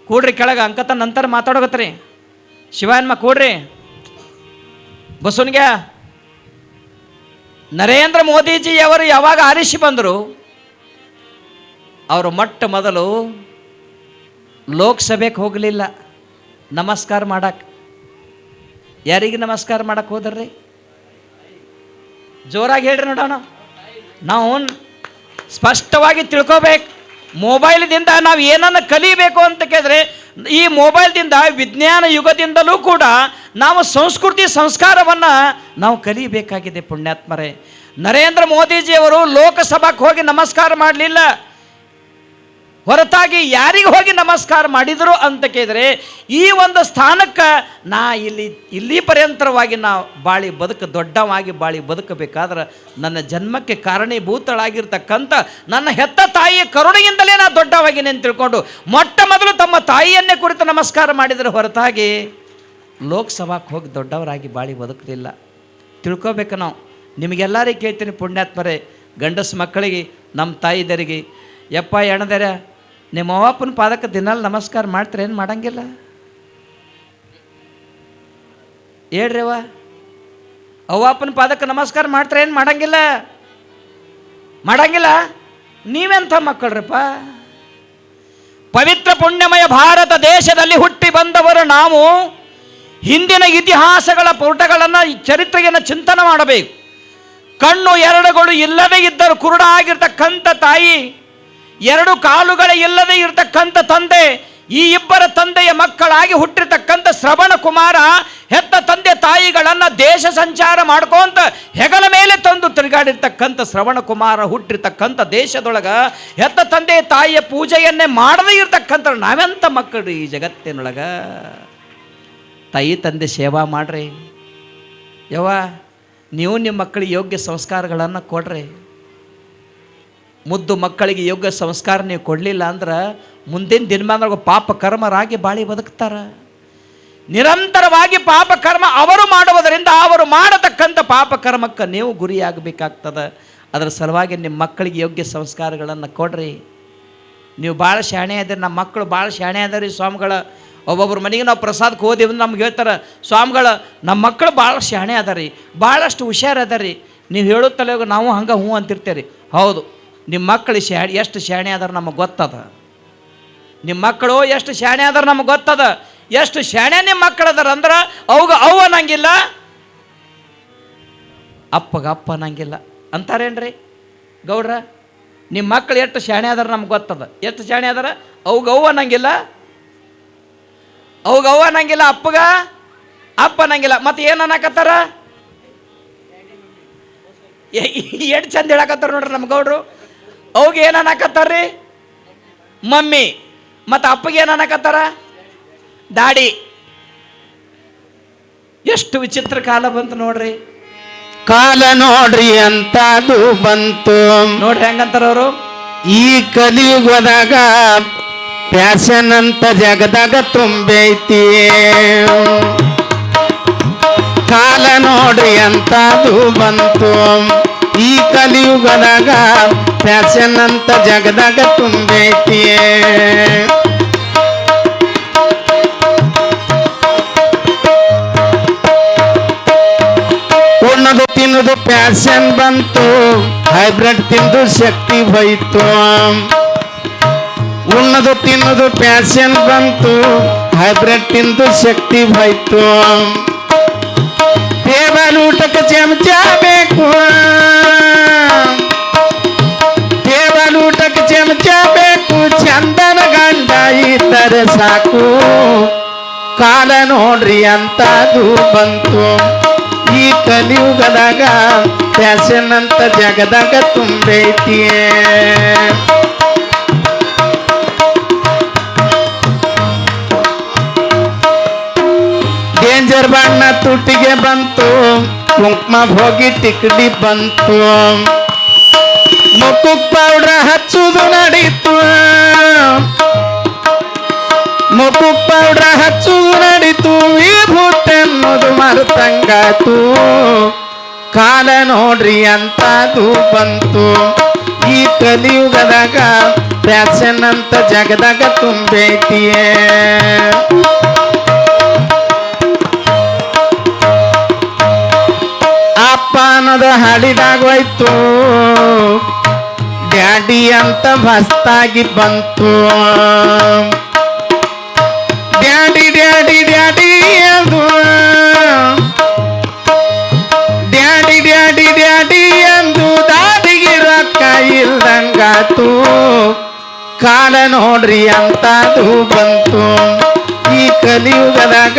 ಕೂಡ್ರಿ ಕೆಳಗೆ ಅಂಕತ ನಂತರ ಮಾತಾಡೋಗತ್ರಿ. ಶಿವನ್ಮ ಕೂಡ್ರಿ, ಬಸವನ್ಗೆ ನರೇಂದ್ರ ಮೋದಿಜಿಯವರು ಯಾವಾಗ ಆರಿಸಿ ಬಂದರು, ಅವರು ಮೊಟ್ಟ ಮೊದಲು ಲೋಕಸಭೆಗೆ ಹೋಗಲಿಲ್ಲ ನಮಸ್ಕಾರ ಮಾಡಕ್ಕೆ. ಯಾರಿಗೆ ನಮಸ್ಕಾರ ಮಾಡಕ್ಕೆ ಹೋದ್ರಿ? ಜೋರಾಗಿ ಹೇಳ್ರಿ ನೋಡೋಣ. ನಾವು ಸ್ಪಷ್ಟವಾಗಿ ತಿಳ್ಕೋಬೇಕು. ಮೊಬೈಲ್ದಿಂದ ನಾವು ಏನನ್ನು ಕಲಿಬೇಕು ಅಂತ ಕೇಳಿದ್ರೆ, ಈ ಮೊಬೈಲ್ದಿಂದ ವಿಜ್ಞಾನ ಯುಗದಿಂದಲೂ ಕೂಡ ನಾವು ಸಂಸ್ಕೃತಿ ಸಂಸ್ಕಾರವನ್ನು ನಾವು ಕಲಿಬೇಕಾಗಿದೆ ಪುಣ್ಯಾತ್ಮರೇ. ನರೇಂದ್ರ ಮೋದಿಜಿಯವರು ಲೋಕಸಭಾಕ್ಕೆ ಹೋಗಿ ನಮಸ್ಕಾರ ಮಾಡಲಿಲ್ಲ, ಹೊರತಾಗಿ ಯಾರಿಗೆ ಹೋಗಿ ನಮಸ್ಕಾರ ಮಾಡಿದರು ಅಂತ ಕೇಳಿದರೆ, ಈ ಒಂದು ಸ್ಥಾನಕ್ಕೆ ನಾ ಇಲ್ಲಿ ಪರ್ಯಂತರವಾಗಿ ನಾವು ಬಾಳಿ ದೊಡ್ಡವಾಗಿ ಬಾಳಿ ಬದುಕಬೇಕಾದ್ರೆ ನನ್ನ ಜನ್ಮಕ್ಕೆ ಕಾರಣೀಭೂತಳಾಗಿರ್ತಕ್ಕಂಥ ನನ್ನ ಹೆತ್ತ ತಾಯಿಯ ಕರುಣೆಯಿಂದಲೇ ನಾ ದೊಡ್ಡವಾಗಿ ನಾನು ತಿಳ್ಕೊಂಡು ಮೊಟ್ಟ ಮೊದಲು ತಮ್ಮ ತಾಯಿಯನ್ನೇ ಕುರಿತು ನಮಸ್ಕಾರ ಮಾಡಿದರೆ ಹೊರತಾಗಿ ಲೋಕಸಭಾಕ್ಕೆ ಹೋಗಿ ದೊಡ್ಡವರಾಗಿ ಬಾಳಿ ಬದುಕಲಿಲ್ಲ. ತಿಳ್ಕೊಬೇಕು ನಾವು. ನಿಮಗೆಲ್ಲರಿಗೆ ಕೇಳ್ತೀನಿ ಪುಣ್ಯಾತ್ಮರೇ, ಗಂಡಸು ಮಕ್ಕಳಿಗೆ, ನಮ್ಮ ತಾಯಿದರಿಗೆ, ಯಪ್ಪ ಎಣದರ ನಿಮ್ಮ ಅವ್ವಪ್ಪನ ಪಾದಕ್ಕೆ ದಿನಾಲು ನಮಸ್ಕಾರ ಮಾಡ್ತೀರೇನು? ಮಾಡಂಗಿಲ್ಲ ಹೇಳ್ರಿ. ಅವ್ವಪ್ಪನ ಪಾದಕ್ಕೆ ನಮಸ್ಕಾರ ಮಾಡ್ತೀರೇನು? ಮಾಡಂಗಿಲ್ಲ. ಮಾಡಂಗಿಲ್ಲ. ನೀವೆಂಥ ಮಕ್ಕಳ್ರಪ್ಪ? ಪವಿತ್ರ ಪುಣ್ಯಮಯ ಭಾರತ ದೇಶದಲ್ಲಿ ಹುಟ್ಟಿ ಬಂದವರು ನಾವು ಹಿಂದಿನ ಇತಿಹಾಸಗಳ ಪುಟಗಳನ್ನು, ಚರಿತ್ರೆಯನ್ನು ಚಿಂತನೆ ಮಾಡಬೇಕು. ಕಣ್ಣು ಎರಡುಗಳು ಇಲ್ಲದೇ ಇದ್ದರೂ ಕುರುಡ ಆಗಿರ್ತಕ್ಕಂಥ ತಾಯಿ, ಎರಡು ಕಾಲುಗಳ ಇಲ್ಲದೆ ಇರತಕ್ಕಂಥ ತಂದೆ, ಈ ಇಬ್ಬರ ತಂದೆಯ ಮಕ್ಕಳಾಗಿ ಹುಟ್ಟಿರ್ತಕ್ಕಂಥ ಶ್ರವಣ ಕುಮಾರ ಹೆತ್ತ ತಂದೆ ತಾಯಿಗಳನ್ನು ದೇಶ ಸಂಚಾರ ಮಾಡ್ಕೊಂತ ಹೆಗಲ ಮೇಲೆ ತಂದು ತಿರುಗಾಡಿರ್ತಕ್ಕಂಥ ಶ್ರವಣ ಕುಮಾರ ಹುಟ್ಟಿರ್ತಕ್ಕಂಥ ದೇಶದೊಳಗ ಹೆತ್ತ ತಂದೆ ತಾಯಿಯ ಪೂಜೆಯನ್ನೇ ಮಾಡದೇ ಇರ್ತಕ್ಕಂಥ ನಾವೆಂಥ ಮಕ್ಕಳು ಈ ಜಗತ್ತಿನೊಳಗ? ತಾಯಿ ತಂದೆ ಸೇವಾ ಮಾಡ್ರಿ ಯವ್ವ. ನೀವು ನಿಮ್ಮ ಮಕ್ಕಳಿಗೆ ಯೋಗ್ಯ ಸಂಸ್ಕಾರಗಳನ್ನು ಕೊಡ್ರಿ. ಮುದ್ದು ಮಕ್ಕಳಿಗೆ ಯೋಗ್ಯ ಸಂಸ್ಕಾರ ನೀವು ಕೊಡಲಿಲ್ಲ ಅಂದ್ರೆ ಮುಂದಿನ ದಿನಮಾನದಾಗ ಪಾಪ ಕರ್ಮರಾಗಿ ಬಾಳಿ ಬದುಕ್ತಾರೆ. ನಿರಂತರವಾಗಿ ಪಾಪ ಕರ್ಮ ಅವರು ಮಾಡುವುದರಿಂದ ಅವರು ಮಾಡತಕ್ಕಂಥ ಪಾಪ ಕರ್ಮಕ್ಕೆ ನೀವು ಗುರಿಯಾಗಬೇಕಾಗ್ತದೆ. ಅದರ ಸಲುವಾಗಿ ನಿಮ್ಮ ಮಕ್ಕಳಿಗೆ ಯೋಗ್ಯ ಸಂಸ್ಕಾರಗಳನ್ನು ಕೊಡ್ರಿ. ನೀವು ಭಾಳ ಶಾಣೆ ಅದರಿ, ನಮ್ಮ ಮಕ್ಕಳು ಭಾಳ ಶಾಣೆ ಅದರಿ ಸ್ವಾಮಿಗಳ. ಒಬ್ಬೊಬ್ರ ಮನೆಗೆ ನಾವು ಪ್ರಸಾದಕ್ಕೆ ಹೋದಿವಿ ಅಂದ್ರೆ ನಮ್ಗೆ ಹೇಳ್ತಾರೆ, ಸ್ವಾಮಿಗಳ ನಮ್ಮ ಮಕ್ಕಳು ಭಾಳ ಶಾಣೆ ಅದರಿ, ಭಾಳಷ್ಟು ಹುಷಾರು ಅದರಿ. ನೀವು ಹೇಳುತ್ತಲೇ ನಾವು ಹಂಗೆ ಹ್ಞೂ ಅಂತಿರ್ತೀರಿ. ಹೌದು, ನಿಮ್ಮ ಮಕ್ಕಳು ಎಷ್ಟು ಶಾಣೆ ಅದಾರ ನಮಗೆ ಗೊತ್ತದ. ನಿಮ್ಮ ಮಕ್ಕಳು ಎಷ್ಟು ಶಾಣೆ ಅದಾರ ನಮಗೆ ಗೊತ್ತದ. ಎಷ್ಟು ಶಾಣೆ ನಿಮ್ಮ ಮಕ್ಕಳು ಅದಾರ ಅಂದ್ರೆ ಅವಾಗ ಅವು ಅನ್ನಂಗಿಲ್ಲ, ಅಪ್ಪಗ ಅಪ್ಪ ಅನ್ನಂಗಿಲ್ಲ ಅಂತಾರೇನ್ರಿ ಗೌಡ್ರ? ನಿಮ್ಮ ಮಕ್ಕಳು ಎಷ್ಟು ಶಾಣೆ ಅದಾರ ನಮ್ಗೆ ಗೊತ್ತದ. ಎಷ್ಟು ಶಾಣೆ ಅದಾರ? ಅವಾಗ ಅವು ಅನ್ನಂಗಿಲ್ಲ, ಅವಾಗ ಅವು ಅನ್ನಂಗಿಲ್ಲ, ಅಪ್ಪಗ ಅಪ್ಪ ಅನ್ನಂಗಿಲ್ಲ. ಮತ್ತೆ ಏನು ಅನ್ನಕತ್ತಾರ? ಎಷ್ಟು ಚಂದ ಹೇಳಕತ್ತಾರ ನೋಡ್ರಿ ನಮ್ಮ ಗೌಡ್ರು. ಅವಾಗ ಏನು ಅನ್ನಕತ್ತಾರ್ರಿ? ಮಮ್ಮಿ. ಮತ್ತು ಅಪ್ಪಗೆ ಏನು ಅನ್ನಕತ್ತಾರ? ದಾಡಿ. ಎಷ್ಟು ವಿಚಿತ್ರ ಕಾಲ ಬಂತು ನೋಡ್ರಿ. ಕಾಲ ನೋಡ್ರಿ ಅಂತದು ಬಂತು ನೋಡ್ರಿ ಹೆಂಗಂತಾರ ಅವರು. ಈ ಕಲಿಯುಗದಾಗ ಪ್ಯಾಶನ್ ಅಂತ ಜಗದಾಗ ತುಂಬೈತಿ. ಕಾಲ ನೋಡ್ರಿ ಅಂತದು ಬಂತು ಈ ಕಲಿಯುಗದಾಗ ಪ್ಯಾಶನ್ ಅಂತ ಜಗದಾಗ ತುಂಬೈತಿ. ಉಣ್ಣದು ತಿನ್ನೋದು ಪ್ಯಾಶನ್ ಬಂತು, ಹೈಬ್ರಿಡ್ ತಿಂದು ಶಕ್ತಿ ಹೋಯ್ತು. ಉಣ್ಣದು ತಿನ್ನೋದು ಪ್ಯಾಶನ್ ಬಂತು, ಹೈಬ್ರಿಡ್ ತಿಂದು ಶಕ್ತಿ ಹೋಯ್ತು. ಟೇಬಲ್ ಊಟಕ್ಕೆ ಚಮಚ ಬೇಕು, ಟೇಬಲ್ ಊಟಕ್ಕೆ ಚಮಚ ಬೇಕು, ಚಂದನ ಗಂಡ ಇದ್ದರೆ ಸಾಕು. ಕಾಲ ನೋಡ್ರಿ ಅಂತದು ಬಂತು ಈ ಕಲಿಯುಗದಾಗ ಪ್ಯಾಶನ್ ಅಂತ ಜಗದಾಗ ತುಂಬೈತಿ. ಡೇಂಜರ್ ಬಣ್ಣ ತುಟಿಗೆ ಬಂತು, ಕುಂಕುಮ ಹೋಗಿ ಟಿಕಡಿ ಬಂತು. ಮುಖಕ್ಕೆ ಪೌಡ್ರ್ ಹಚ್ಚುದು ನಡೀತು, ಮುಖಕ್ಕೆ ಪೌಡ್ರ್ ಹಚ್ಚುದು ನಡೀತು. ವಿಭೂತಿ ಅನ್ನೋದು ಮರುತಂಗಾತು. ಕಾಲ ನೋಡ್ರಿ ಅಂತದು ಬಂತು ಈ ಕಲಿಯುಗದಾಗ ಪ್ಯಾಶನ್ ಅಂತ ಜಗದಾಗ ತುಂಬೈತಿ. ಅಪ್ಪ ಅನ್ನೋದು ಹಾಡಿದಾಗೋಯ್ತು, ಡ್ಯಾಡಿ ಅಂತ ಹೊಸ್ತಾಗಿ ಬಂತು. ಡ್ಯಾಡಿ ಡ್ಯಾಡಿ ಡ್ಯಾಡಿ ಅದು, ಡ್ಯಾಡಿ ಡ್ಯಾಡಿ ಡ್ಯಾಡಿ ಅಂದು ದಾಡಿಗೆ ರೊಕ್ಕ ಇಲ್ದಂಗಾತು. ಕಾಲ ನೋಡ್ರಿ ಅಂತದು ಬಂತು ಈ ಕಲಿಯುಗದಾಗ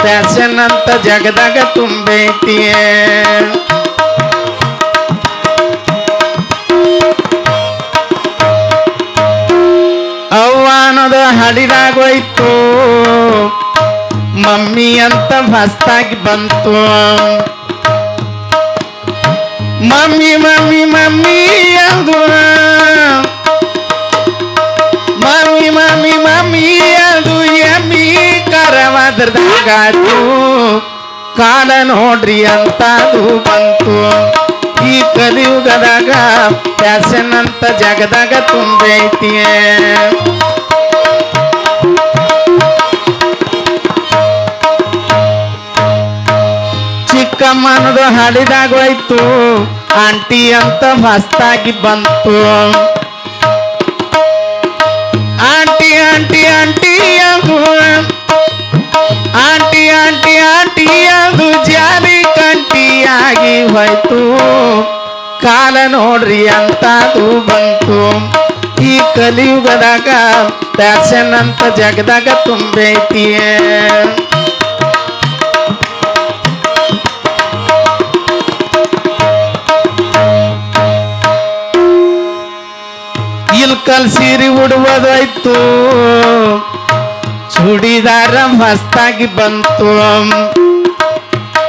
ಪ್ಯಾಶನ್ ಅಂತ ಜಗದಾಗ ತುಂಬೈತಿ. ಅವ್ವ ಅನ್ನೋದು ಹಡಿದಾಗೋಯ್ತು, ಮಮ್ಮಿ ಅಂತ ಹೊಸ್ತಾಗಿ ಬಂತು. ಮಮ್ಮಿ ಮಮ್ಮಿ ಮಮ್ಮಿ ಅದು, ಮಮ್ಮಿ ಮಮ್ಮಿ ಮಮ್ಮಿ ಅದು ಎಮ್ಮಿ ಕರವಾದ್ರದಾಗಾತು. ಕಾಲ ನೋಡ್ರಿ ಅಂತದು ಬಂತು ಈ ಕಲಿಯುಗದಾಗ ಪ್ಯಾಶನ್ ಅಂತ ಜಗದಾಗ ತುಂಬೈತಿ. ಚಿಕ್ಕಮ್ಮನದು ಹಾಡಿದಾಗೋಯ್ತು, ಆಂಟಿ ಅಂತ ಮಸ್ತಾಗಿ ಬಂತು. ಆಂಟಿ ಆಂಟಿ ಆಂಟಿ ಅದು ಆಂಟಿ ಆಂಟಿ ಆಂಟಿ ಅದು ಜಾರಿ ಕಂಟಿಯಾಗಿ ಹೋಯ್ತು. ಕಾಲ ನೋಡ್ರಿ ಅಂತದು ಬಂತು. ಈ ಕಲಿಯುಗದಾಗ ಫ್ಯಾಷನ್ ಅಂತ ಜಗದಾಗ ತುಂಬೈತಿ. ಇಲ್ಕಲ್ ಸೀರೆ ಉಡುವುದಾಯ್ತು, ಚೂಡಿದಾರ ಮಸ್ತಾಗಿ ಬಂತು.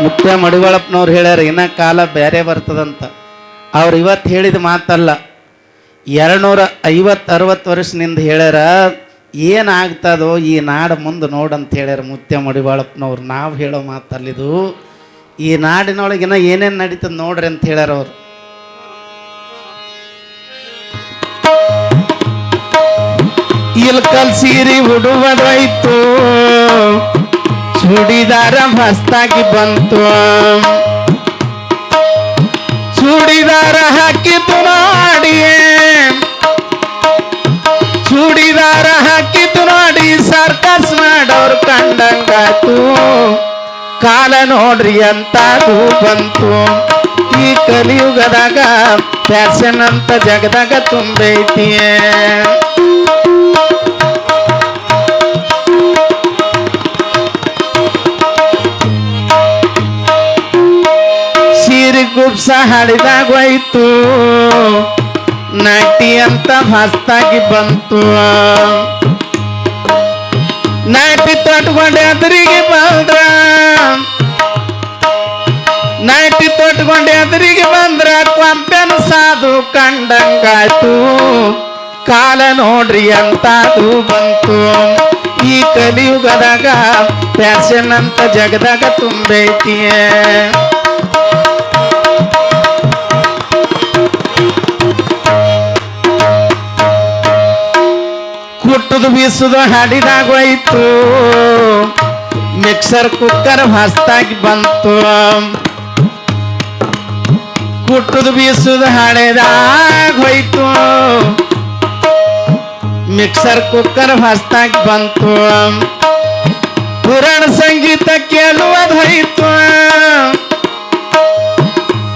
ಮುಖ್ಯ ಮಡಿವಾಳಪ್ಪನವ್ರು ಹೇಳ್ಯಾರ ಇನ್ನ ಕಾಲ ಬೇರೆ ಬರ್ತದಂತ. ಅವ್ರು ಇವತ್ತು ಹೇಳಿದ ಮಾತಲ್ಲ, 250-60 ವರ್ಷದಿಂದ ಹೇಳ್ಯಾರ. ಏನಾಗ್ತದೋ ಈ ನಾಡು ಮುಂದೆ ನೋಡಂತ ಹೇಳ್ಯಾರ ಮುತ್ಯ ಮಡಿವಾಳಪ್ಪನವ್ರು. ನಾವು ಹೇಳೋ ಮಾತಲ್ಲಿದು. ಈ ನಾಡಿನೊಳಗಿನ ಏನೇನು ನಡೀತದ ನೋಡ್ರಿ ಅಂತ ಹೇಳ್ಯಾರ ಅವ್ರು. ಇಲ್ಕಲ್ ಸೀರೆ ಉಡುವುದಾಯ್ತು, ಚೂಡಿದಾರ ಮಸ್ತಾಗಿ ಬಂತು. ಚೂಡಿದಾರ ಹಾಕಿತು ನೋಡಿ, ಚೂಡಿದಾರ ಹಾಕಿತು ನೋಡಿ, ಸರ್ಕಸ್ ಮಾಡೋರು ಕಂಡಂಗಾಯ್ತು. ಕಾಲ ನೋಡ್ರಿ ಅಂತದು ಬಂತು. ಈ ಕಲಿಯುಗದಾಗ ಫ್ಯಾಷನ್ ಅಂತ ಜಗದಾಗ ತುಂಬೈತಿ. ಸೀರೆ ಗುಬ್ಸ ಹಾಡಿದಾಗೋಯ್ತು, ನಟಿ ಅಂತ ಮಸ್ತಾಗಿ ಬಂತು. ನಟಿ ತೊಟ್ಕೊಂಡೆ ಎದುರಿಗೆ ಬಂದ್ರ, ನಟಿ ತೊಟ್ಕೊಂಡೆ ಎದುರಿಗೆ ಬಂದ್ರ ಕೊಂಪೆನ ಸಾಧು ಕಂಡಂಗಾಯ್ತು. ಕಾಲ ನೋಡ್ರಿ ಅಂತದು ಬಂತು. ಈ ಕಲಿಯುಗದಾಗ ಫ್ಯಾಷನ್ ಅಂತ ಜಗದಾಗ ತುಂಬೈತಿ. ಕುಟ್ಟುದು ಬೀಸುದು ಹಾಡಿದಾಗೋಯ್ತು, ಮಿಕ್ಸರ್ ಕುಕ್ಕರ್ ಮಸ್ತಾಗಿ ಬಂತು. ಕುಟ್ಟುದು ಬೀಸುದು ಹಾಡಿದಾಗೋಯ್ತು, ಮಿಕ್ಸರ್ ಕುಕ್ಕರ್ ಮಸ್ತಾಗಿ ಬಂತು. ಪುರಾಣ ಸಂಗೀತ ಕೇಳುವುದೋಯ್ತು,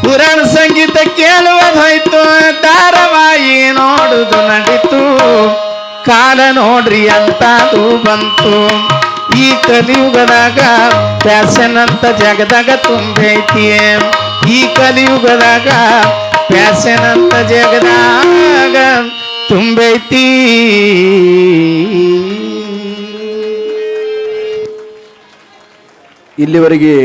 ಪುರಾಣ ಸಂಗೀತ ಕೇಳುವುದೋಯ್ತು, ಧಾರಾವಾಹಿ ನೋಡುದು ನಡೀತು. ಕಾಲ ನೋಡ್ರಿ ಅಂತದು ಬಂತು. ಈ ಕಲಿಯುಗದಾಗ ಫ್ಯಾಷನ್ ಅಂತ ಜಗದಾಗ ತುಂಬೈತಿ. ಈ ಕಲಿಯುಗದಾಗ ಫ್ಯಾಷನ್ ಅಂತ ಜಗದಾಗ ತುಂಬೈತಿ. ಇಲ್ಲಿವರೆಗೆ